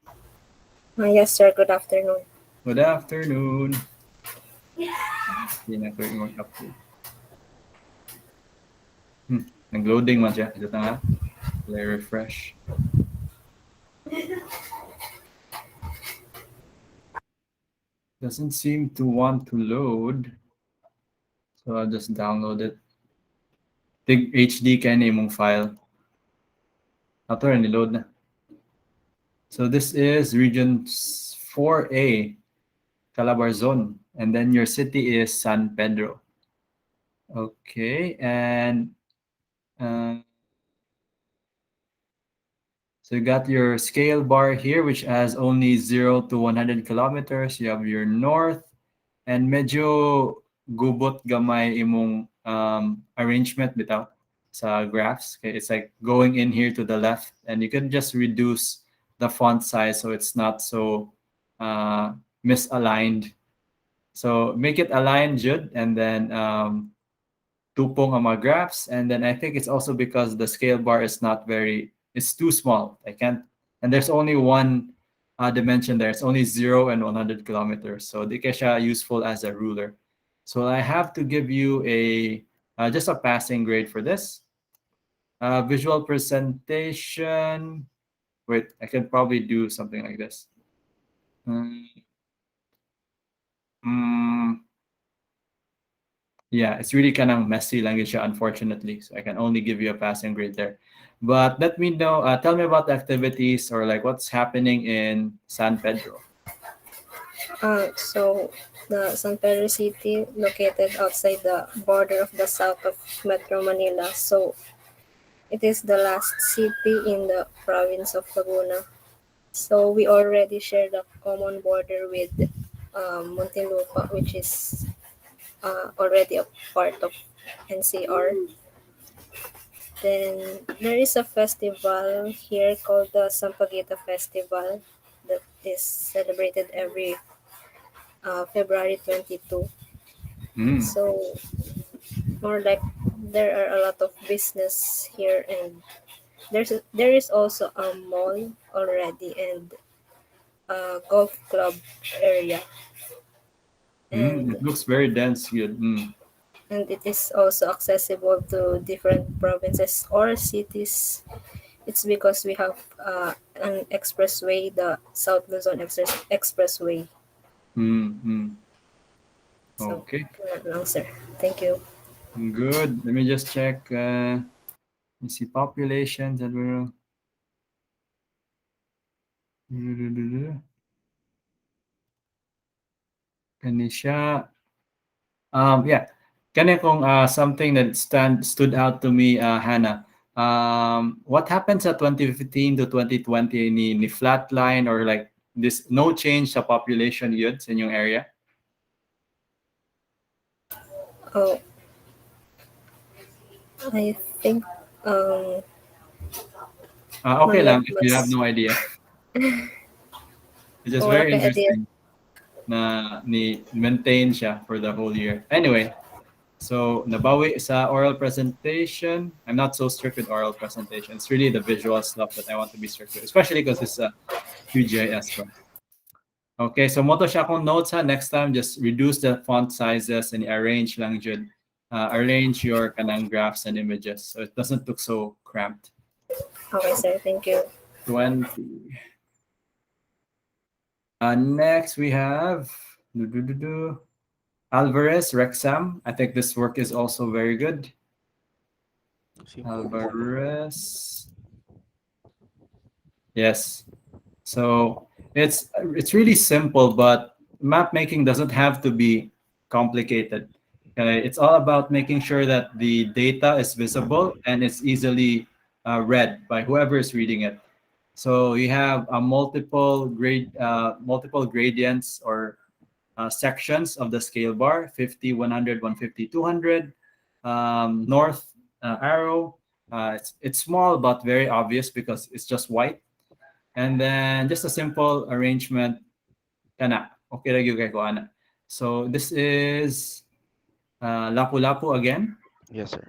Yes, sir. Good afternoon. Good afternoon. Nag-loading man siya. Ito nga. Play refresh. Doesn't seem to want to load. So I'll just download it. Tig HD kaya na yung file. Ito rin, niload na. So this is region 4A, Calabarzon. And then your city is San Pedro. Okay, and so you got your scale bar here, which has only 0 to 100 kilometers. You have your north, and medyo gubot gamay imong arrangement bitaw sa graphs. Okay, it's like going in here to the left, and you can just reduce the font size so it's not so misaligned. So make it aligned, Jude, and then tupong ang mga graphs. And then I think it's also because the scale bar is it's too small. I can't, and there's only one dimension there. It's only 0 and 100 kilometers. So di kaya siya useful as a ruler. So I have to give you just a passing grade for this. Visual presentation. Wait, I can probably do something like this. Yeah, it's really kind of messy language, unfortunately. So I can only give you a passing grade there. But let me know, tell me about the activities or like what's happening in San Pedro. So the San Pedro City located outside the border of the south of Metro Manila. So it is the last city in the province of Laguna. So we already share the common border with Muntinlupa, which is already a part of NCR. Then there is a festival here called the Sampaguita Festival that is celebrated every February 22. So more like there are a lot of business here, and there is also a mall already and a golf club area. It looks very dense here. And it is also accessible to different provinces or cities. It's because we have an expressway, the South Luzon Expressway. Okay. No, sir. Thank you. Good. Let me just check. You see populations that were. Kanisha. Yeah. Kanya kung something that stood out to me, Hannah. What happens at 2015 to 2020 ni flatline or like this no change sa population yun sa inyong area? Oh, I think okay lang if you have no idea. It's just very interesting. na ni maintain siya for the whole year. Anyway, so nabawi sa oral presentation. I'm not so strict with oral presentation. It's really the visual stuff that I want to be strict with, especially because it's a qGIS class. Okay, so moto siya akong notes ha. Next time, just reduce the font sizes and arrange lang jud. Arrange your kanang graphs and images so it doesn't look so cramped. Okay, sir. Thank you. 20. Next, we have Alvarez, Rexam. I think this work is also very good. Alvarez. Yes. So it's really simple, but map making doesn't have to be complicated. Okay? It's all about making sure that the data is visible and it's easily read by whoever is reading it. So you have multiple gradients or sections of the scale bar: 50, 100, 150, 200. North arrow. It's small but very obvious because it's just white. And then just a simple arrangement. Kana. Okay ra gyud kay ko ana. So this is Lapu-Lapu again. Yes, sir.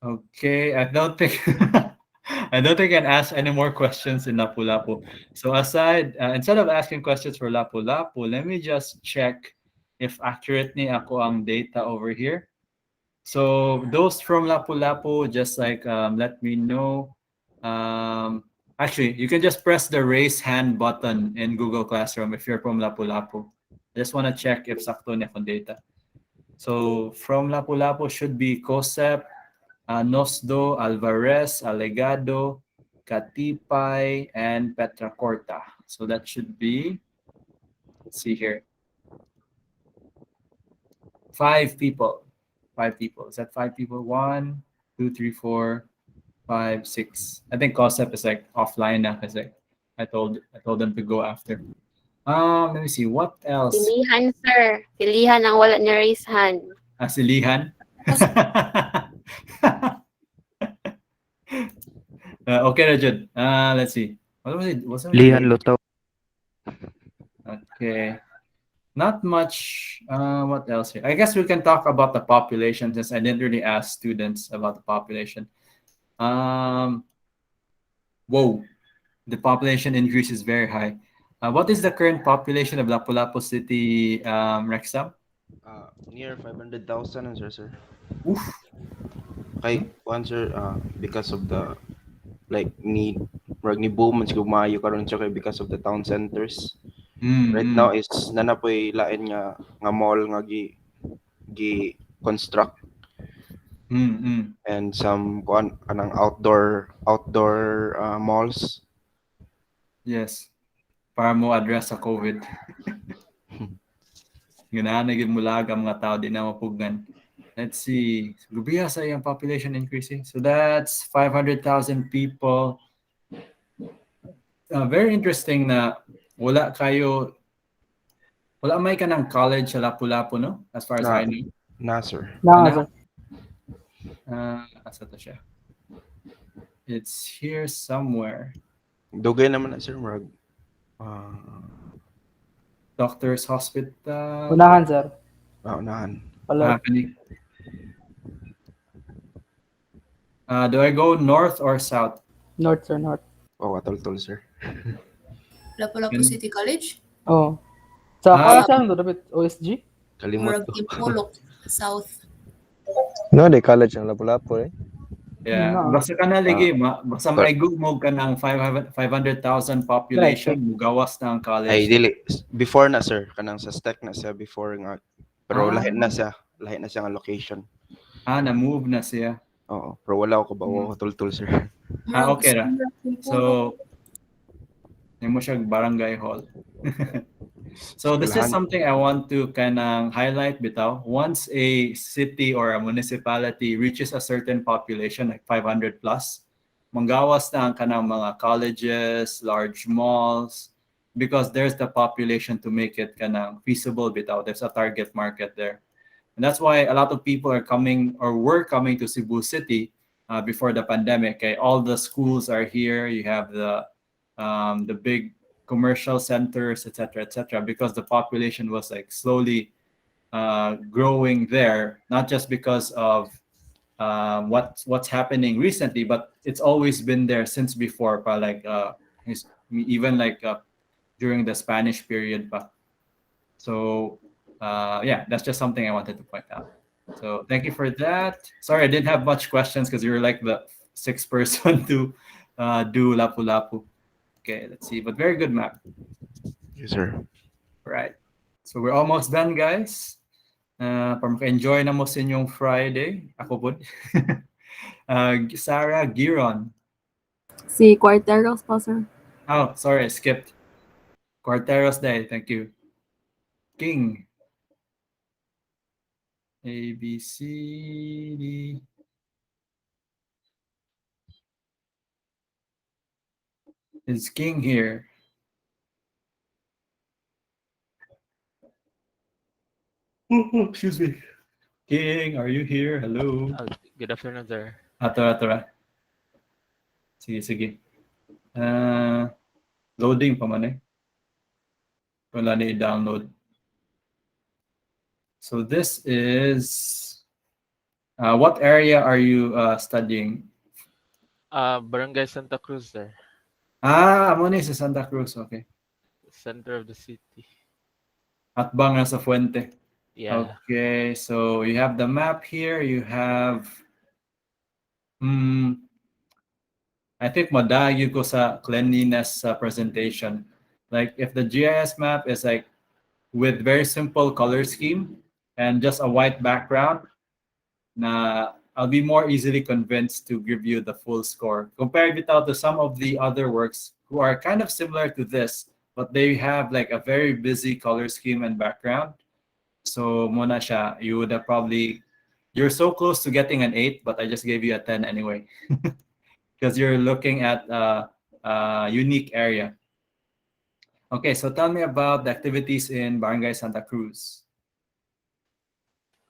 Okay, I don't think I don't think I can ask any more questions in Lapu-Lapu. So instead of asking questions for Lapu-Lapu, let me just check if accurate ni ako ang data over here. So those from Lapu-Lapu, just like let me know. Actually, you can just press the raise hand button in Google Classroom if you're from Lapu-Lapu. I just want to check if sakto niya akong data. So from Lapu-Lapu should be COSEP, Nosdo, Alvarez, Alegado, Katipay, and Petracorta. So that should be, let's see here, 5 people. 5 people. Is that 5 people? 1, 2, 3, 4, 5, 6. I think COSEP is like offline now because I told them to go after. Let me see what else. Pilihan, sir. Pilihan ang wala ni raise hand. Silihan. Okay, Rajud. Let's see. What was it? Lihan Lutaw. Okay. Not much. What else here? I guess we can talk about the population since I didn't really ask students about the population. Whoa, the population increase is very high. What is the current population of Lapu-Lapu City, Rexam? Near 500,000, sir. Oof. Okay, sir, because of the ni boom man siguro maayo karon siya because of the town centers. Right now is nanapoy lain nga mall nga gi construct. And some kanang outdoor malls. Yes. Para mo address sa COVID. Ganahan gid mulaga ang mga tao di na mapugan. Let's see. Gubiya sa yung population increasing. So that's 500,000 people. Very interesting na wala may ka ng college sa Lapu-Lapu, no? As far as I know. Na, sir. Na, sir. Asa to siya? It's here somewhere. Dugay naman na, sir. Doctor's Hospital. Unahan, sir. Unahan. Do I go north or south? North, sir, north. Oh, atol-tol, sir. Lapu-Lapu City College? Oh. Sa saan do dapat OSG? Kalimot ko. Impolok, south. No, the college ng Lapu-Lapu eh. Yeah, basta ka na lagi, basta may gugmog ka ng 500,000 population, mugawas na ang college. Ay, dili. Before na, sir. Kanang sa stack na siya before nga. Pero lahi na siya nga location. Na-move na siya. Oo, pero wala ako bawo tul-tul, sir. Okay ra. So, mo siya barangay hall. So this is something I want to kanang highlight bitaw. Once a city or a municipality reaches a certain population, like 500 plus, manggawas na ang kanang mga colleges, large malls, because there's the population to make it kanang feasible bitaw. There's a target market there. And that's why a lot of people are coming or were coming to Cebu City before the pandemic. Okay? All the schools are here. You have the big commercial centers, etc., because the population was like slowly growing there, not just because of what's happening recently, but it's always been there since before, like even like during the Spanish period. So yeah, that's just something I wanted to point out. So thank you for that. Sorry, I didn't have much questions because you were like the sixth person to do Lapu-Lapu. Okay, let's see. But very good map. Yes, sir. Right. So we're almost done, guys. Para maka-enjoy na mo sa inyong Friday. Ako po. Sarah Giron. Si Quarteros po, sir. Oh, sorry, I skipped. Quarteros Day, thank you. King. A, B, C, D. Is King here? Excuse me. King, are you here? Hello. Good afternoon, sir. Ato. Sige. Loading pa man eh. Wala na i-download. So this is... what area are you studying? Barangay Santa Cruz, sir. Amo ni sa Santa Cruz, okay. Center of the city. Atbang na sa Fuente. Yeah. Okay, so you have the map here. You have... I think madagyo ko sa cleanliness presentation. Like if the GIS map is like with very simple color scheme and just a white background, I'll be more easily convinced to give you the full score. Compared without to some of the other works who are kind of similar to this, but they have like a very busy color scheme and background. So muna siya, you would have probably... You're so close to getting an 8, but I just gave you a 10 anyway. Because you're looking at a unique area. Okay, so tell me about the activities in Barangay Santa Cruz.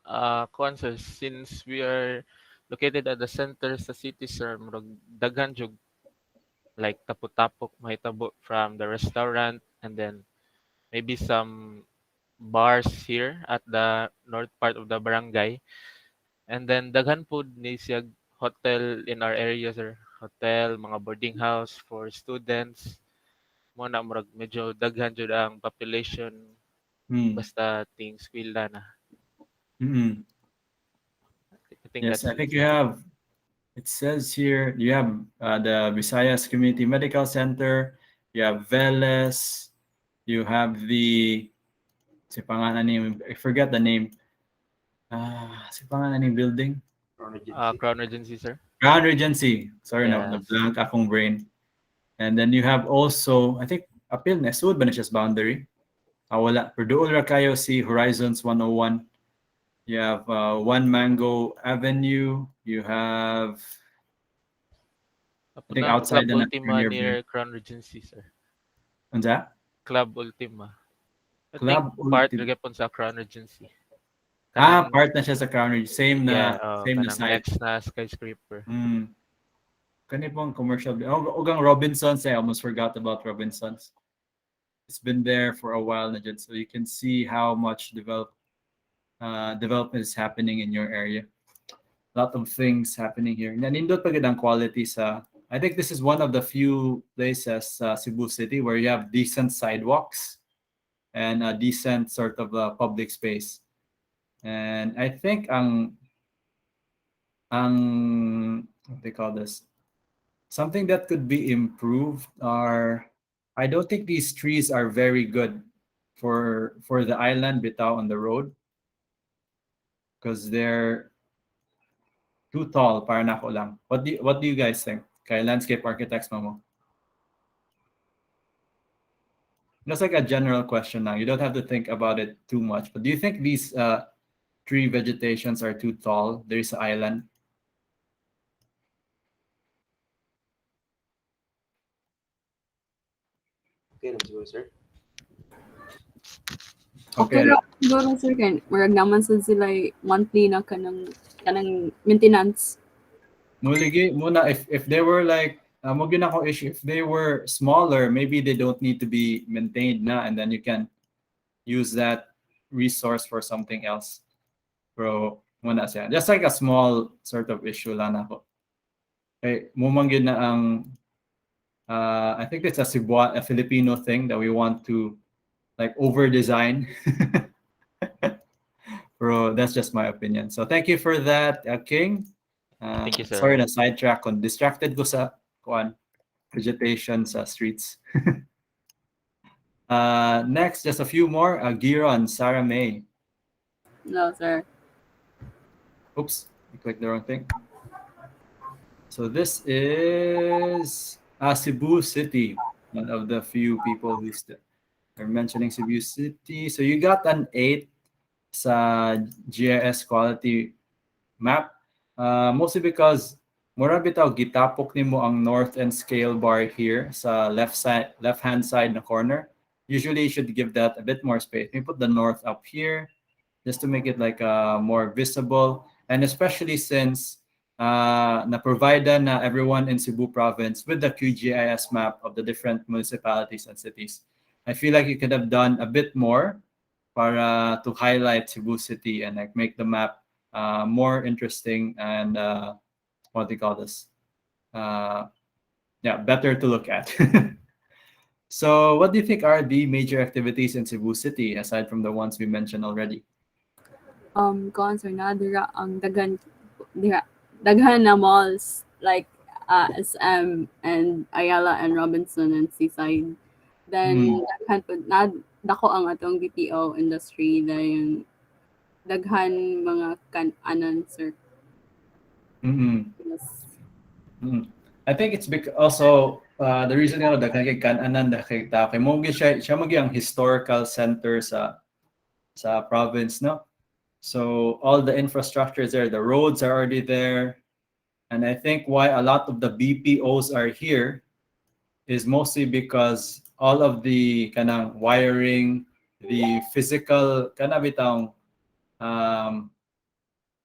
Sir, since we are located at the center sa city, sir, daghan jug like tapok-tapok mahitabo from the restaurant, and then maybe some bars here at the north part of the barangay. And then daghan po ni siya hotel in our area, sir. Hotel, mga boarding house for students. Muna murag medyo daghan jud ang population basta ting eskwela na. Yes, I think you have... It says here you have the Visayas Community Medical Center, you have Veles, you have the... Si pangalan name, I forget the name. Si pangalan name building? Crown Regency, sir. Crown Regency. Sorry, Yes. no, blank akong brain. And then you have also, I think, apil na sud ba na siya sa boundary? Wala. Pero doon ra kayo si Horizons 101. You have One Mango Avenue. You have... I think outside Club the Ultima near Crown Regency, sir. What's that? Club Ultima. I Club think part Ultima. lagi po sa Crown Regency. Part na siya sa Crown Regency. Same na kanang site. next na skyscraper. Kani pong commercial. Ugang Robinsons, I almost forgot about Robinsons. It's been there for a while na dyan, so you can see how much development is happening in your area. A lot of things happening here. Nindot pa gid ang quality sa... I think this is one of the few places, Cebu City, where you have decent sidewalks and a decent sort of public space. And I think what they call this, something that could be improved are... I don't think these trees are very good for the island bitaw on the road, because they're too tall para nako lang. What do you guys think? Kay landscape architects mo? That's like a general question now. You don't have to think about it too much. But do you think these tree vegetations are too tall? There's an island. Okay, let's go, sir. Okay ra siguro, sir, kay murag naman sad sila monthly na kanang maintenance. Muligi muna if they were like wag yun ako issue. If they were smaller, maybe they don't need to be maintained na, and then you can use that resource for something else. Pero muna siya. Just like a small sort of issue lang ako. Okay, mumang yun na ang I think it's a Filipino thing that we want to like over design. Bro, that's just my opinion. So thank you for that, King. Thank you, sir. Sorry na sidetrack on. Distracted ko sa kuan vegetation sa streets. Next, just a few more. Giron, Sarah May. No, sir. Oops, I clicked the wrong thing. So this is Cebu City, one of the few people who are mentioning Cebu City. So you got an 8 sa GIS quality map, mostly because mura bitaw gitapok nimo ang north and scale bar here sa left hand side na corner. Usually you should give that a bit more space. We put the north up here just to make it like more visible, and especially since na-provide na everyone in Cebu province with the qGIS map of the different municipalities and cities. I feel like you could have done a bit more para to highlight Cebu City and like make the map more interesting and what do you call this? Better to look at. So what do you think are the major activities in Cebu City aside from the ones we mentioned already? Concern na dira ang daghan na malls like SM and Ayala and Robinson and Seaside. Then daghan pud na dako ang atong BPO industry dayon daghan mga kan-anan, sir. Yes. I think it's also the reason nga the kan-anan kay mo siya magi ang historical center sa province, no? So all the infrastructure is there, the roads are already there, and I think why a lot of the BPOs are here is mostly because all of the kanang wiring, the physical bitang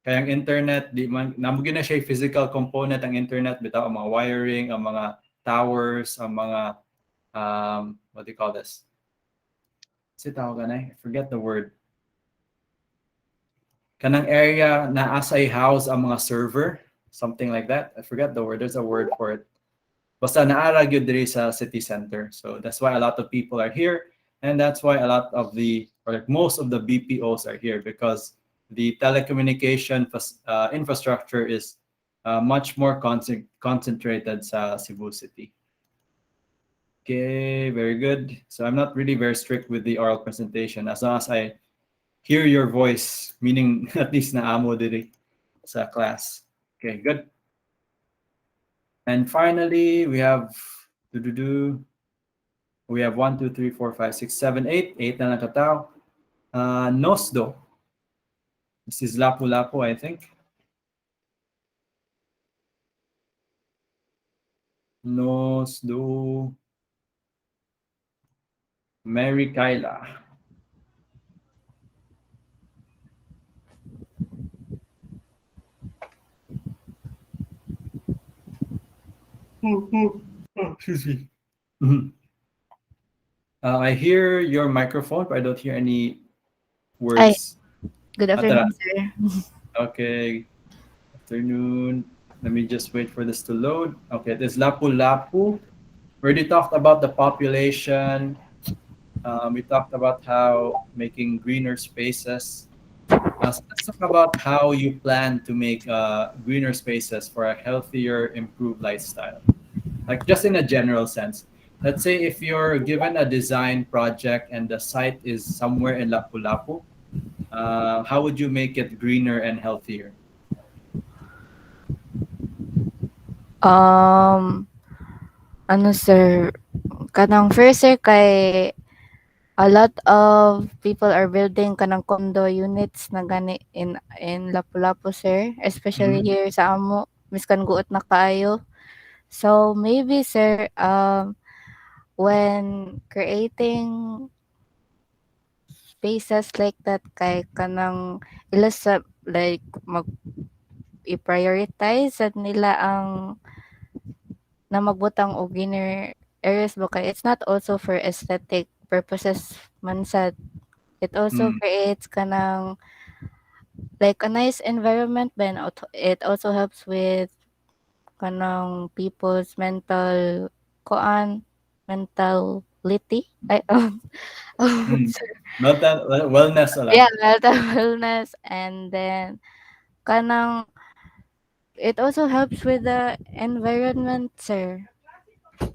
kayang internet, di man namugi na siya physical component ang internet, bitaw ang mga wiring, ang mga towers, ang mga what do you call this? I forget the word. Kanang area na asay house ang mga server, something like that. I forget the word. There's a word for it. Basta naara gyud diri sa city center. So that's why a lot of people are here, and that's why a lot of most of the BPOs are here, because the telecommunication infrastructure is much more concentrated sa Cebu City. Okay, very good. So I'm not really very strict with the oral presentation as long as I hear your voice, meaning at least naamo diri sa class. Okay, good. And finally, we have 1, 2, 3, 4, 5, 6, 7, 8. 8 na nakataw. Nosdo. This is Lapu-Lapu, I think. Nosdo. Mary Kyla. Excuse me. I hear your microphone, but I don't hear any words. Good afternoon, sir. Okay. Afternoon. Let me just wait for this to load. Okay, this Lapu-Lapu. We already talked about the population. We talked about how making greener spaces. So let's talk about how you plan to make greener spaces for a healthier, improved lifestyle. Like just in a general sense. Let's say if you're given a design project and the site is somewhere in Lapu-Lapu, how would you make it greener and healthier? Ano sir, kanang first sir kay a lot of people are building kanang condo units na gani in Lapu-Lapu sir, especially here sa amo, miskan guot na kaayo. So maybe sir, when creating spaces like that kay kanang like i-prioritize at nila ang na magbutang og greener areas ba kay it's not also for aesthetic purposes man sad. It also creates kanang like a nice environment but it also helps with kanang people's mentality. Ay, sorry. Mental wellness Yeah, lang. mental wellness, and then kanang it also helps with the environment, sir.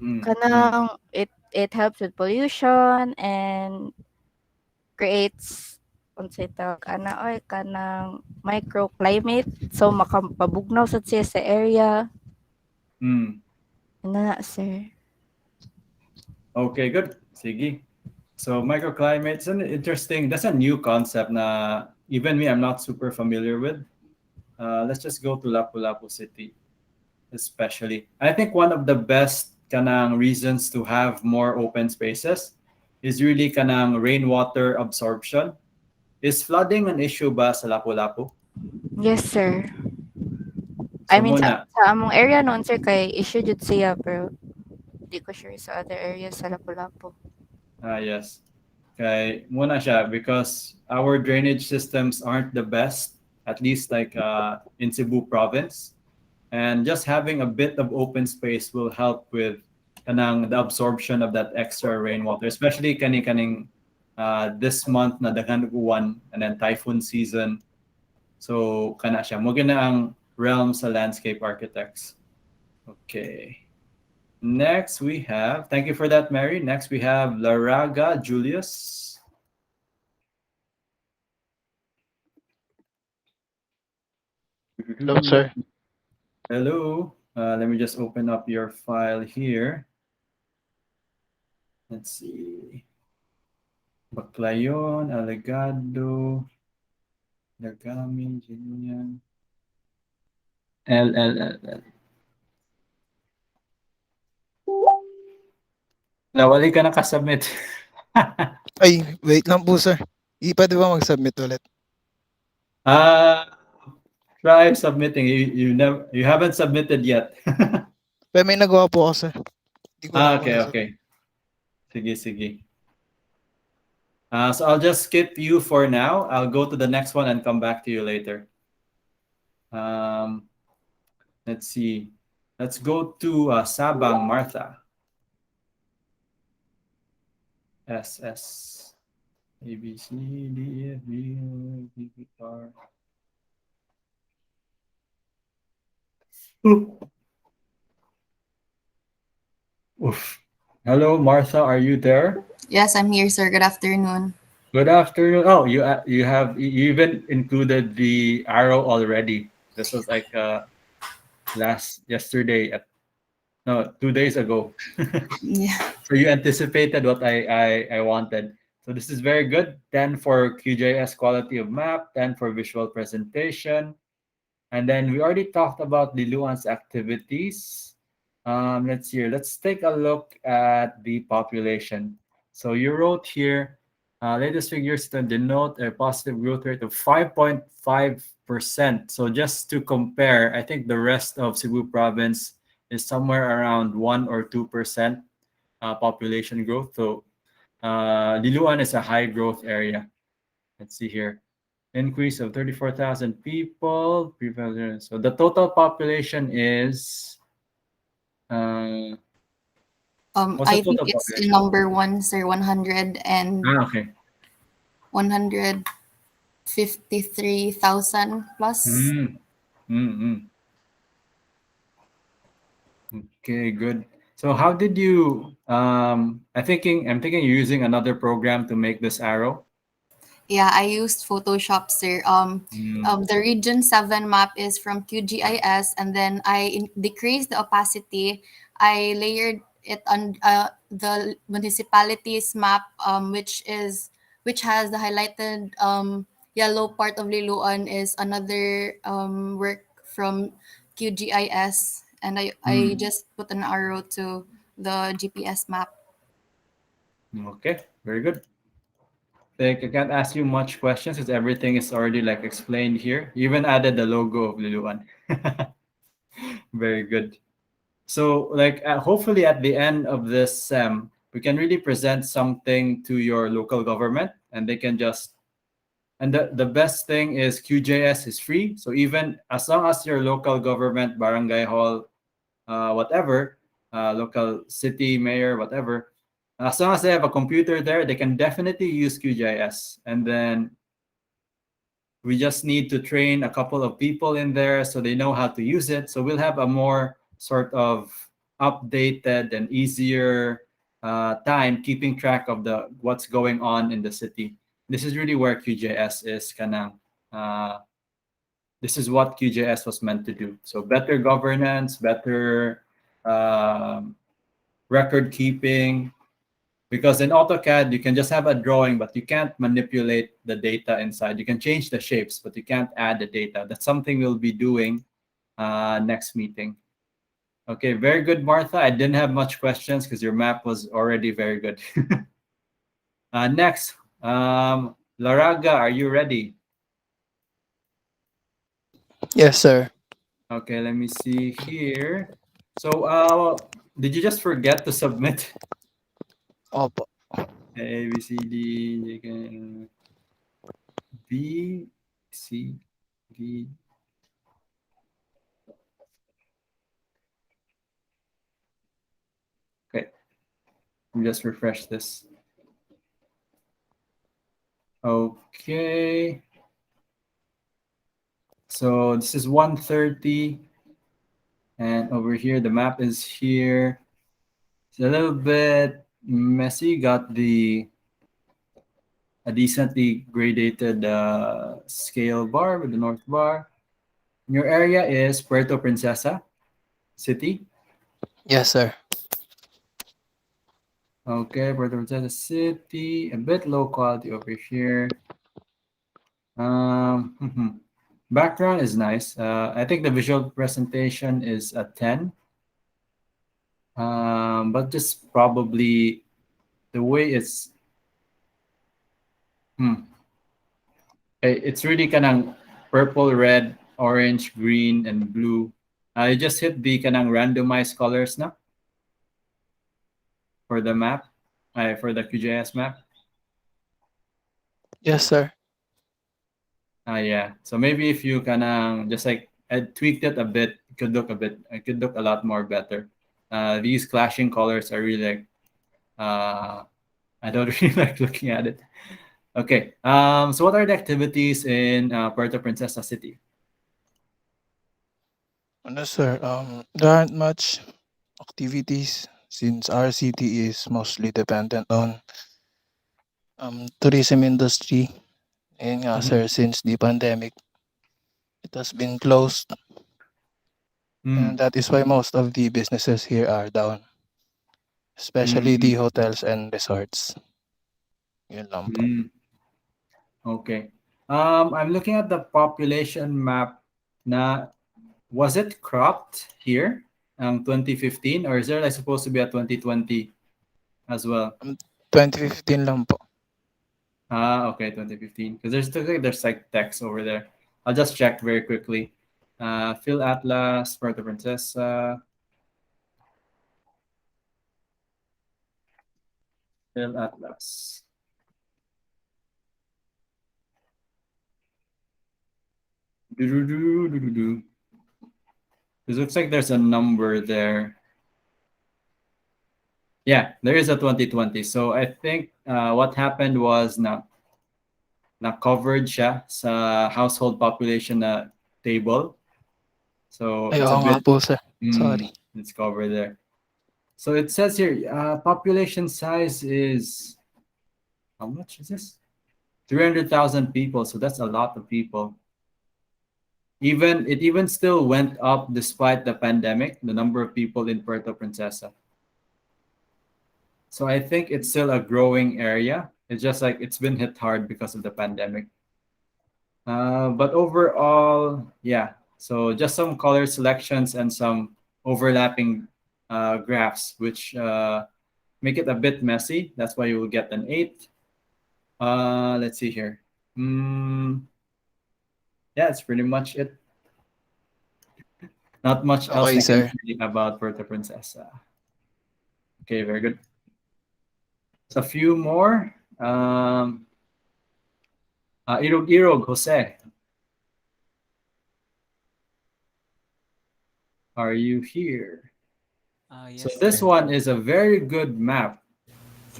Kanang it helps with pollution and creates unsay tawag ana oy kanang microclimate, so makapabugnaw sad siya sa area. Na, sir. Okay, good. Sige. So microclimates, an interesting. That's a new concept. Na even me, I'm not super familiar with. Let's just go to Lapu-Lapu City, especially. I think one of the best kanang reasons to have more open spaces is really kanang rainwater absorption. Is flooding an issue ba sa Lapu-Lapu? Yes, sir. So I mean muna, sa among area noon sir kay issue jud siya pero di ko sure sa other areas sa Lapu-Lapu. yes. Okay, muna siya because our drainage systems aren't the best, at least like in Cebu province. And just having a bit of open space will help with kanang the absorption of that extra rainwater, especially kaning this month na daghan og uwan and then typhoon season. So kana siya mo gina ang realm sa landscape architects. Okay. Next we have, thank you for that, Mary. Next we have Laraga Julius. Hello, sir. Hello. Let me just open up your file here. Let's see. Baclayon, Alegado, Dagami, Genuyan. L. Nawali ka nakasubmit. Ay, wait lang po, sir. Pwede ba mag-submit ulit? Try submitting. You haven't submitted yet. Pero may nagawa po ako, sir. Di ko lang po Okay, okay. Sige. So I'll just skip you for now. I'll go to the next one and come back to you later. Let's see. Let's go to Sabang Martha. SS. A, B, C, D, E, F, G, H, I, J, K, L, M, N, O, P, Oof. Hello, Martha. Are you there? Yes, I'm here, sir. Good afternoon. Good afternoon. Oh, you even included the arrow already. This was like yesterday 2 days ago. Yeah. So you anticipated what I wanted. So this is very good. 10 for qGIS quality of map, 10 for visual presentation. And then we already talked about Liluan's activities. Let's see. Let's take a look at the population. So you wrote here, latest figures to denote a positive growth rate of 5.5%. So just to compare, I think the rest of Cebu province is somewhere around 1 or 2% population growth. So Liluan is a high growth area. Let's see here. Increase of 34,000 people. So the total population is I what's the think total it's population? number 1, sir. 100 and Okay. 153,000 plus. Okay, good. So how did you I'm thinking you're using another program to make this arrow. Yeah, I used Photoshop, sir. The region 7 map is from qGIS, and then I decreased the opacity. I layered it on the municipalities map, which has the highlighted yellow part of Liloan is another work from qGIS, and I just put an arrow to the GPS map. Okay, very good. I can't ask you much questions because everything is already like explained here. You even added the logo of Liluan. Very good. So like hopefully at the end of this sem, we can really present something to your local government, and they can just. And the best thing is qGIS is free. So even as long as your local government, barangay hall, whatever, local city mayor, whatever, as long as they have a computer there, they can definitely use qGIS. And then we just need to train a couple of people in there so they know how to use it. So we'll have a more sort of updated and easier time keeping track of what's going on in the city. This is really where qGIS is kanang. This is what qGIS was meant to do. So better governance, better record keeping. Because in AutoCAD, you can just have a drawing, but you can't manipulate the data inside. You can change the shapes, but you can't add the data. That's something we'll be doing next meeting. Okay, very good, Martha. I didn't have much questions because your map was already very good. Next, Laraga, are you ready? Yes, sir. Okay, let me see here. So, did you just forget to submit? Opo. A, B, C, D, B, C, D. Okay, let me just refresh this. Okay. So this is 1:30. And over here, the map is here. It's a little bit messy. Got a decently gradated scale bar with the north bar. Your area is Puerto Princesa City. Yes, sir. Okay, Puerto Princesa City. A bit low quality over here. Background is nice. I think the visual presentation is a 10. But just probably the way it's really kanang purple, red, orange, green, and blue. I just hit the kanang randomized colors na for the map, for the qGIS map. Yes, sir. Yeah. So maybe if you kanang just like I tweaked it a bit, it could look a lot more better. These clashing colors are really like, I don't really like looking at it. Okay. So what are the activities in Puerto Princesa City? Ano, sir? There aren't much activities since our city is mostly dependent on tourism industry. And sir, since the pandemic, it has been closed. And that is why most of the businesses here are down. Especially the hotels and resorts. Yun lang po. Okay. I'm looking at the population map. Was it cropped here, 2015, or is there like supposed to be a 2020 as well? 2015 lang po. Okay, 2015. Because there's like text over there. I'll just check very quickly. Phil Atlas, Puerto Princesa. Phil Atlas. It looks like there's a number there. Yeah, there is a 2020. So I think what happened was na covered siya sa household population na table. So it's a bit po, sir. Sorry. It's covered there. So it says here population size is how much is this? 300,000 people. So that's a lot of people. It even still went up despite the pandemic, the number of people in Puerto Princesa. So I think it's still a growing area. It's just like it's been hit hard because of the pandemic. But overall, yeah. So just some color selections and some overlapping graphs, which make it a bit messy. That's why you will get an 8. Let's see here. Yeah, that's pretty much it. Not much else Okay, we can sir. say about Puerto Princesa. Okay, very good. So a few more. Irog, Jose. Are you here? So Yes, this sir. one is a very good map.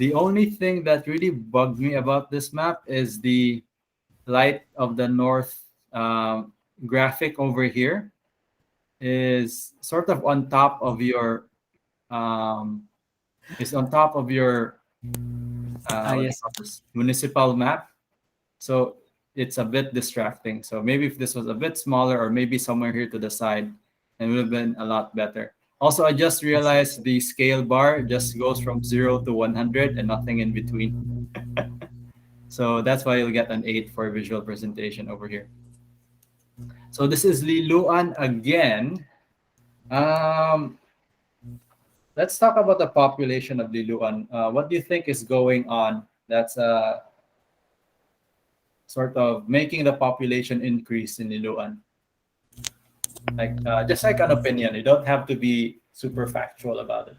The only thing that really bugged me about this map is the light of the north graphic over here is sort of on top of your um, is on top of your what do you Yes. call this, municipal map. So it's a bit distracting. So maybe if this was a bit smaller or maybe somewhere here to the side, it would have been a lot better. Also, I just realized the scale bar just goes from 0 to 100 and nothing in between. So that's why you'll get an 8 for visual presentation over here. So this is Liluan again. Let's talk about the population of Liluan. What do you think is going on that's sort of making the population increase in Liluan? Like just like an opinion. You don't have to be super factual about it.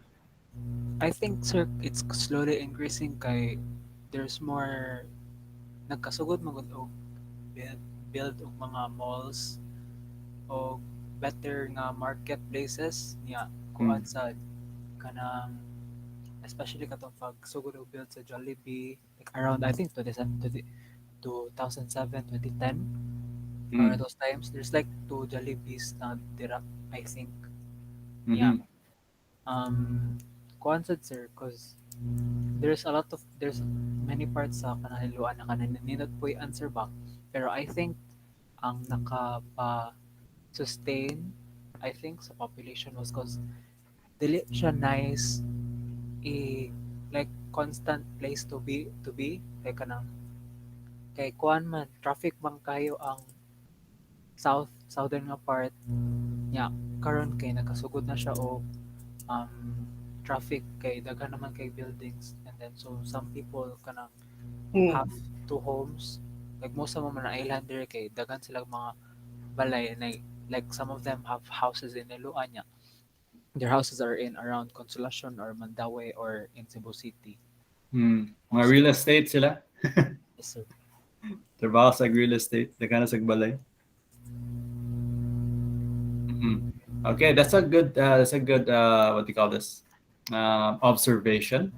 I think, sir, it's slowly increasing kay there's more nagkasugod magud og build og mga malls o better nga marketplaces niya kuan sa kanang especially katong pag sugod og build sa Jollibee like around I think 2007 2010 around those times there's like 2 Jollibees na dira I think yeah kuan sad sir cause there's many parts sa kanahilluan na kaninindot po answer back pero I think ang sustain I think sa population was cause dili siya nice like constant place to be like kanang kay kuan man traffic bang kayo ang southern nga part nya karon kay nakasugod na siya og traffic kay daghan naman kay buildings and then so some people kanang have two homes like most of them na islander kay daghan sila mga balay na like some of them have houses in Iloan nya their houses are in around Consolacion or Mandalay or in Cebu City. Mga real estate sila. Yes, sir. Trabaho sa real estate, daghan sa balay. Okay, that's a good what do you call this observation.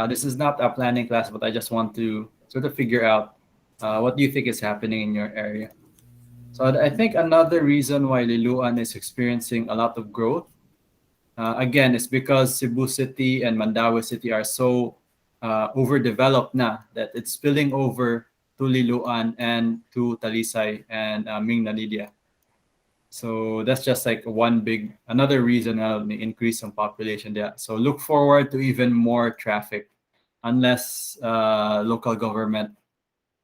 This is not a planning class, but I just want to sort of figure out what do you think is happening in your area. So I think another reason why Liloan is experiencing a lot of growth again is because Cebu City and Mandaue City are so overdeveloped now that it's spilling over to Liloan and to Talisay and Ming Nalidia. So that's just like another reason the increase in population there. So look forward to even more traffic unless local government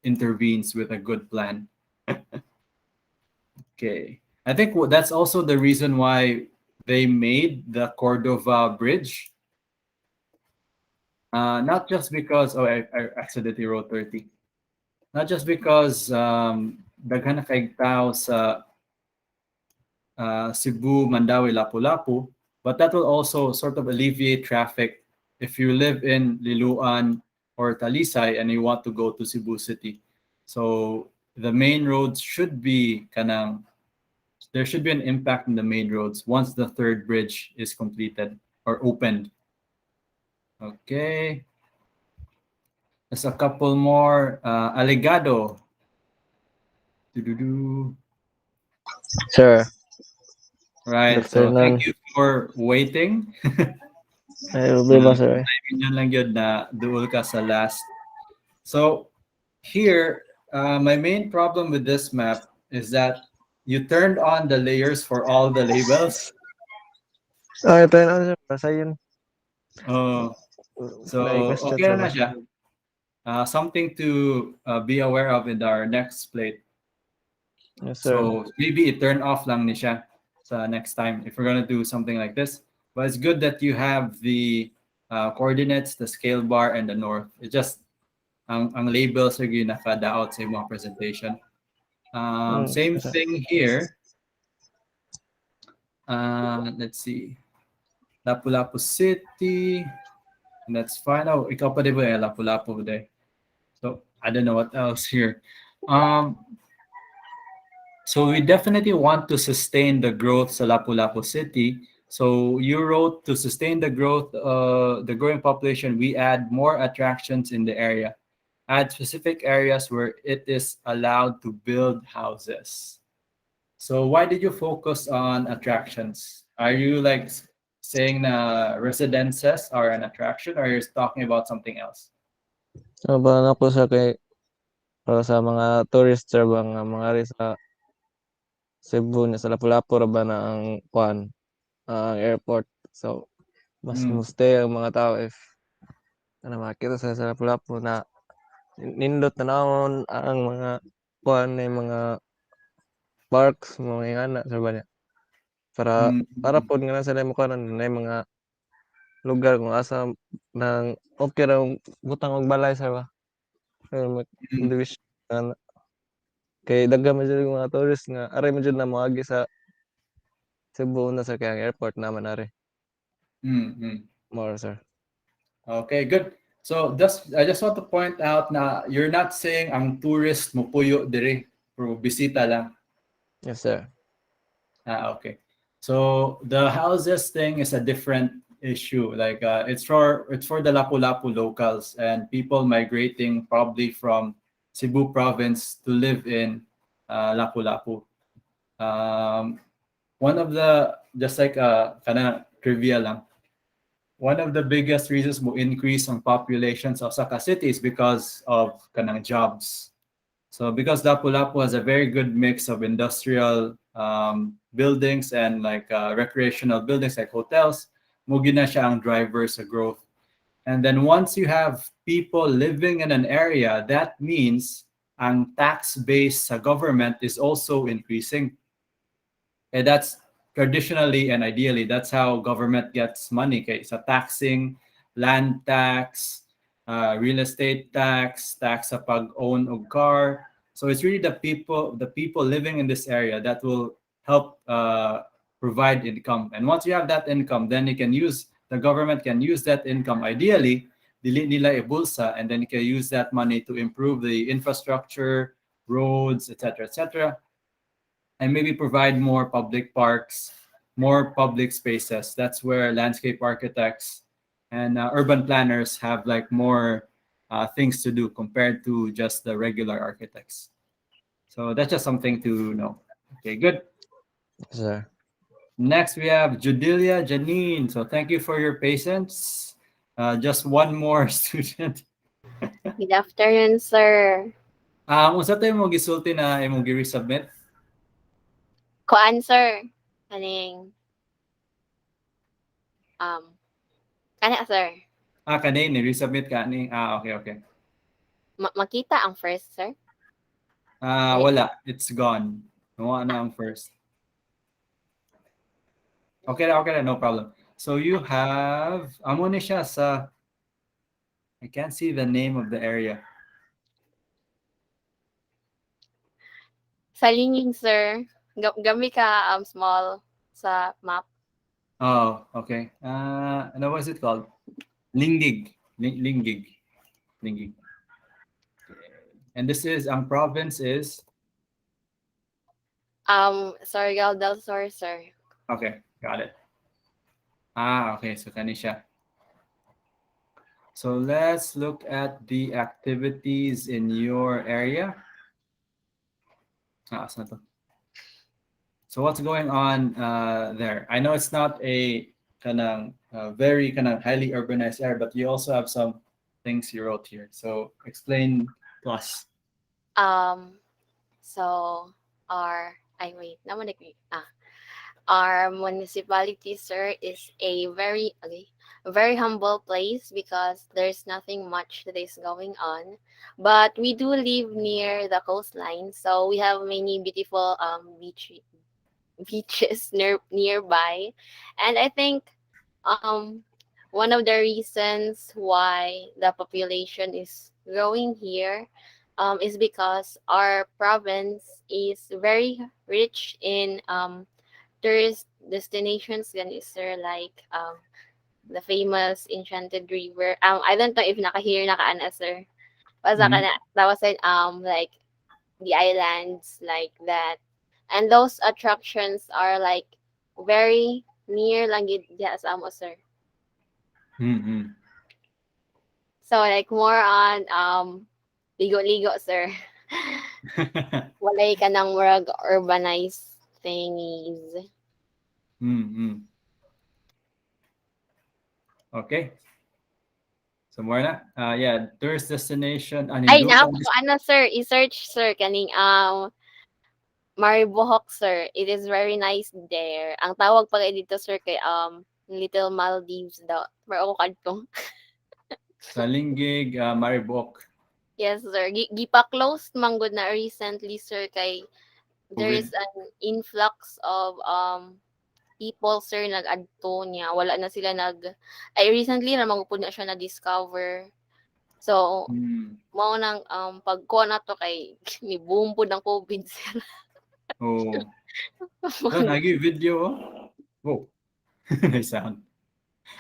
intervenes with a good plan. Okay. I think that's also the reason why they made the Cordova Bridge. Not just because, I accidentally wrote 30. Not just because daghan na kay tao sa Cebu, Mandaue, Lapu-Lapu, but that will also sort of alleviate traffic if you live in Liloan or Talisay and you want to go to Cebu City. So the main roads should be there should be an impact in the main roads once the third bridge is completed or opened. Okay. There's a couple more. Aligado. Sir. Right. So thank you for waiting. Ay, problema, sir. Yun lang yun na duol ka sa last. So here, my main problem with this map is that you turned on the layers for all the labels. Ito yun, sir. Basta yun. Oh. So question, okay na sir. siya. Something to be aware of in our next plate. Yes, sir. So maybe it turn off lang ni siya sa next time if we're gonna do something like this. But it's good that you have the coordinates, the scale bar, and the north. It's just ang labels are yung nakadaot sa mga presentation. Same thing here. Let's see. Lapu-Lapu City. And that's fine. Oh, ikaw pa din ba Lapu-Lapu day. So I don't know what else here. So we definitely want to sustain the growth sa Lapu-Lapu City. So you wrote to sustain the growth, the growing population, we add more attractions in the area. Add specific areas where it is allowed to build houses. So why did you focus on attractions? Are you like saying residences are an attraction, or you're talking about something else? Ba na po sir kay para sa mga tourist sir ba nga mga ri sa Cebu na sa Lapu-Lapu ra ba na ang kuan ang airport. So mas mustay ang mga tao if makita sa Lapu-Lapu na nindot na naon ang mga kuan na mga parks mga ana sir ba niya. Para po nga na sila mo kuan na mga lugar kung asa nang okay ra butang og balay sir ba. Division kay daghan man jud mga tourist nga aray man jud na moagi sa Cebu na sir kay ang airport naman ari. More sir. Okay, good. So I just want to point out na you're not saying ang tourist mo puyo diri, pero bisita lang. Yes sir. Okay. So the houses thing is a different issue. Like it's for the Lapu-Lapu locals and people migrating probably from Cebu province to live in Lapu-Lapu. One of the just like kind of trivia lang. One of the biggest reasons mo increase ang population sa Osaka City is because of kanang jobs. So because Lapu-Lapu has a very good mix of industrial buildings and like recreational buildings like hotels, mugi na siya ang driver sa growth. And then once you have people living in an area, that means ang tax base sa government is also increasing. And that's traditionally and ideally, that's how government gets money. Okay, so taxing, land tax, real estate tax, tax sa pag-own of car. So it's really the people living in this area that will help provide income. And once you have that income, then the government can use that income ideally, dili nila ibulsa, and then you can use that money to improve the infrastructure, roads, etc., and maybe provide more public parks, more public spaces. That's where landscape architects and urban planners have like more things to do compared to just the regular architects. So that's just something to know. Okay, good. Yes, sir. Next, we have Judilia Janine. So thank you for your patience. Just one more student. Good afternoon, sir. Unsa tayo mo gisulti na imong gi-resubmit? Kuan, sir. Kaning kana, sir. Kanina, resubmit ka ni. Okay. Makita ang first, sir? Wala. It's gone. Nawa na ang first. Okay, no problem. So you have, amo ni siya sa, I can't see the name of the area. Sa Linging, sir. Gami ka small sa map. Oh, okay. What was it called? Lingig. Lingig. And this is, ang province is? Surigao del Sur, sir. Okay, got it. Okay, so kani siya. So let's look at the activities in your area. So what's going on there? I know it's not a very highly urbanized area, but you also have some things you wrote here. So explain to us. So our municipality, sir, is a very humble place because there's nothing much that is going on. But we do live near the coastline, so we have many beautiful beaches nearby. And I think one of the reasons why the population is growing here is because our province is very rich in destinations gani sir, like the famous Enchanted River. I don't know if naka-hear na ka ana sir. Basta ka na that was like the islands like that. And those attractions are like very near lang gid diha sa amo sir. Mm-hmm. So like more on ligo-ligo sir. Walay ka ng murag urbanized thingies. Mm-hmm. Okay. So more na. Yeah, tourist destination. Ay, Anindutan. ano sir, i-search sir kaning Maribohok sir. It is very nice there. Ang tawag pa kay dito sir kay Little Maldives daw. Pero ako kadto. Sa Linggig, Mariboc. Yes sir. Gipa-close manggod na recently sir kay there is COVID. an influx of people sir nag-adto niya. Wala na sila ay recently ra magpud na siya na discover. So mao nang pagkuha na to kay ni boom pud ng COVID sir. Oh. Oh, nagi video oh. Oh. May sound.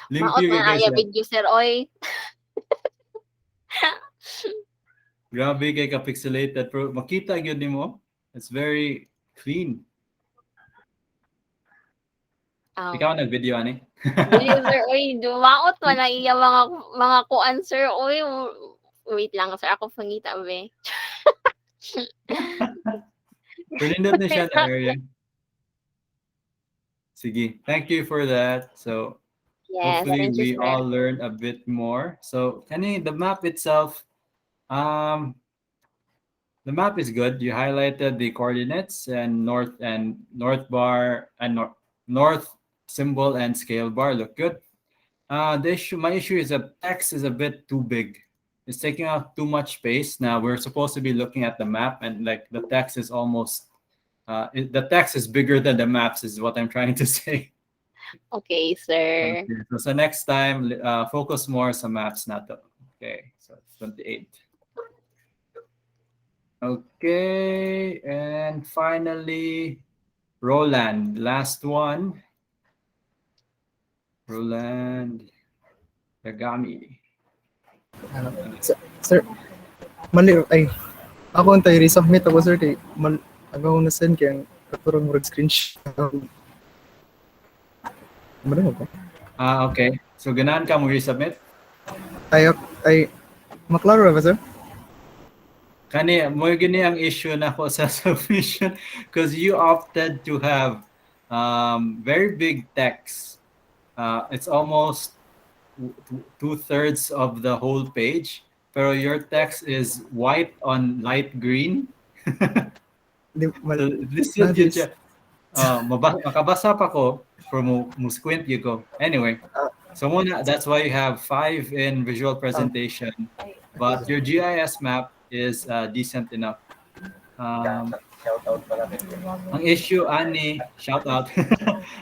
Link Maot you man guys. aya video sir oy. Grabe kay ka-pixelated pero makita gyud nimo. It's very clean. Ikaw nag-video ani? Video sir oy, dumaot man na iya mga kuan sir oy. Wait lang sir, ako pangita be. Pinindot na siya na area. Sige, thank you for that. So Yes, hopefully thank you, we sir. all learned a bit more. So the map itself, the map is good. You highlighted the coordinates and north bar and north symbol and scale bar look good. My issue is that text is a bit too big. It's taking up too much space. Now we're supposed to be looking at the map and like the text is almost the text is bigger than the maps is what I'm trying to say. Okay, sir. Okay, so next time focus more sa maps nato. Okay, so 28. Okay, and finally Roland, last one. Roland Yagami. Sir, mali ay ako ang tayo resubmit ako sir kay agaw na send kay katurang murag screenshot. Ano ba? Okay. So ganahan ka mo resubmit? Ay maklaro ba sir? Kani mo gini ang issue na ko sa submission because you opted to have very big text. It's almost 2/3 of the whole page, pero your text is white on light green. So, listen yun siya. Makabasa pa ko, pero mo squint you go. Anyway, so that's why you have 5 in visual presentation, but your GIS map is decent enough. Ang issue ani, shout out.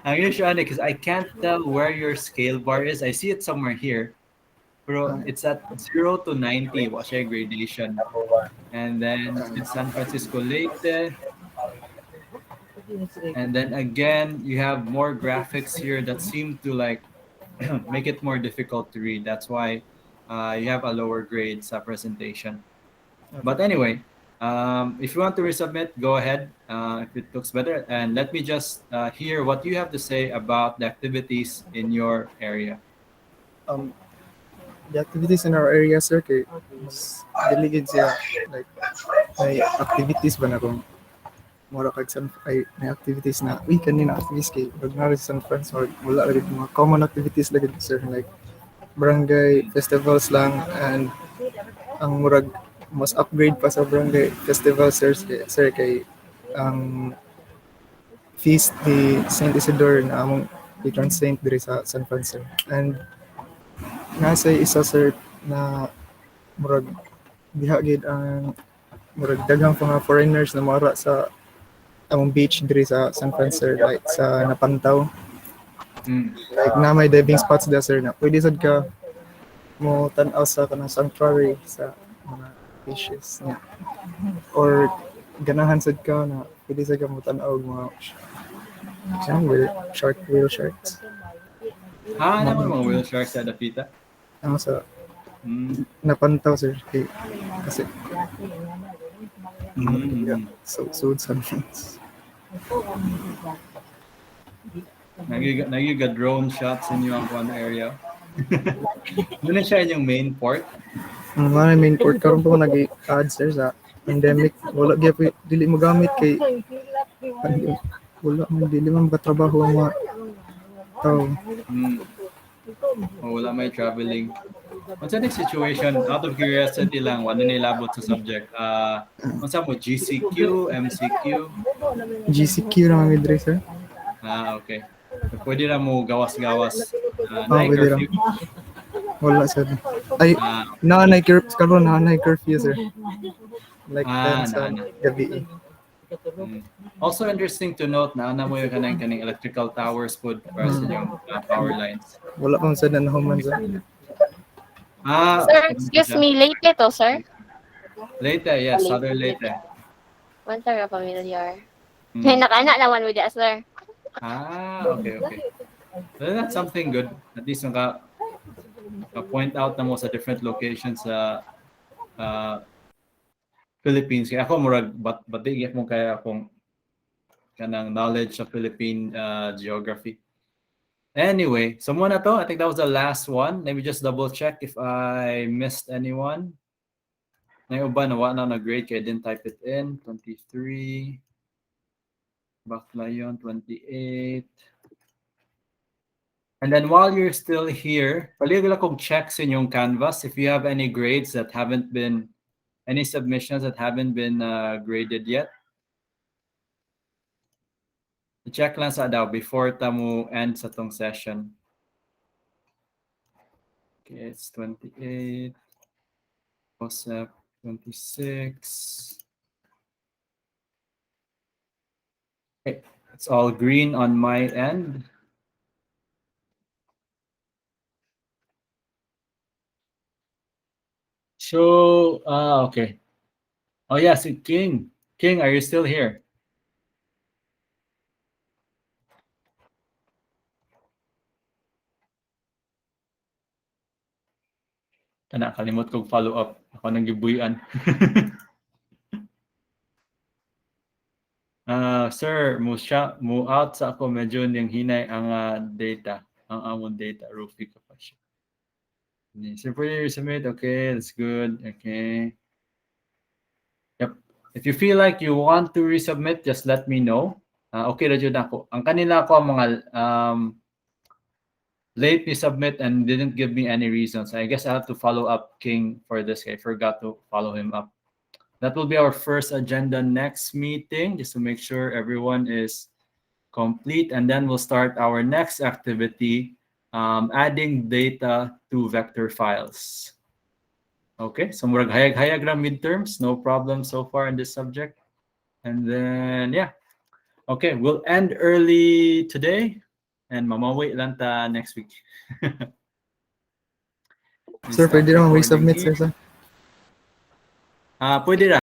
Ang issue ani because I can't tell where your scale bar is. I see it somewhere here. Pero it's at 0 to 90, what's your gradation? And then it's San Francisco Leyte. And then again, you have more graphics here that seem to like make it more difficult to read. That's why you have a lower grade sa presentation. But anyway, if you want to resubmit, go ahead if it looks better. And let me just hear what you have to say about the activities in your area. The activities in our area, sir, kay mas deligid siya like may activities ba na kung mura kag may activities na kanina activities kay ordinary San Franz or wala lagi mga common activities lagi sir like barangay festivals lang and ang murag mas upgrade pa sa barangay festival sir kay ang feast ni Saint Isidore na among patron saint diri sa San Francisco and nasa isa sir na murag diha gid ang murag daghang mga foreigners na mara sa among beach diri sa San Francisco like sa Napantaw. Like na may diving spots there sir na pwede sad ka mo tan-aw sa kanang sanctuary sa mga fishes niya. Or ganahan sad ka na pwede sad ka mo tan-aw mga Saan whale sharks. Ano mga whale sharks sa Dapita? Ano sa napantaw sir kasi so sometimes. Nagiga drone shots in yung one area. Muna siya yung main port. Mga main port karon po nag-add sir sa pandemic. Wala gyud dili mo gamit kay wala man dili man batrabaho ang mga tao. Wala may traveling. What's the next situation? Out of curiosity lang, wala nilabot sa subject. What's up mo? GCQ, MCQ? GCQ na mga sir. Okay. Pwede na mo gawas-gawas. Night curfew? Wala sir. Ay, na-night curfew karon na-night curfew sir. Like 10 sa gabi. Also interesting to note na mo yung kanang electrical towers pod para sa yung power lines. Wala pang sa nahuman sir. Sir, excuse me, Leyte to, sir? Leyte, yes, Southern Leyte. One sir, familiar. Nakaanak naman with that, sir. Okay. So that's something good. At least point out na mo sa different locations sa Philippines. Kaya ako murag batigit mo kaya akong kanang knowledge of Philippine geography. Anyway, so muna to. I think that was the last one. Let me just double check if I missed anyone. Na uba na grade kaya didn't type it in. 23. Baclayon, 28. And then while you're still here, paligala kong check sa inyong Canvas if you have any grades that haven't been, any submissions that haven't been graded yet. Check lang sa daw before tamu end sa tong session. Okay, it's 28. Joseph, 26. Okay, it's all green on my end. So, okay. Oh, yes, King. King, are you still here? Kalimot kong follow up. Ako nang gibuyan. Sir, mo out sa ako medyo niyang hinay ang data. Ang among data. Rufi ka pa siya. Sir, pwede resubmit. Okay, that's good. Okay. Yep. If you feel like you want to resubmit, just let me know. Okay, radyo na ako. Ang kanila ko mga late me submit and didn't give me any reasons. I guess I have to follow up King for this. I forgot to follow him up. That will be our first agenda next meeting, just to make sure everyone is complete. And then we'll start our next activity, adding data to vector files. Okay, so murag hayag lang midterms, no problem so far in this subject. And then, yeah. Okay, we'll end early today and mamawi lang ta next week. Sir, pwede naman resubmit sir. Pwede ra.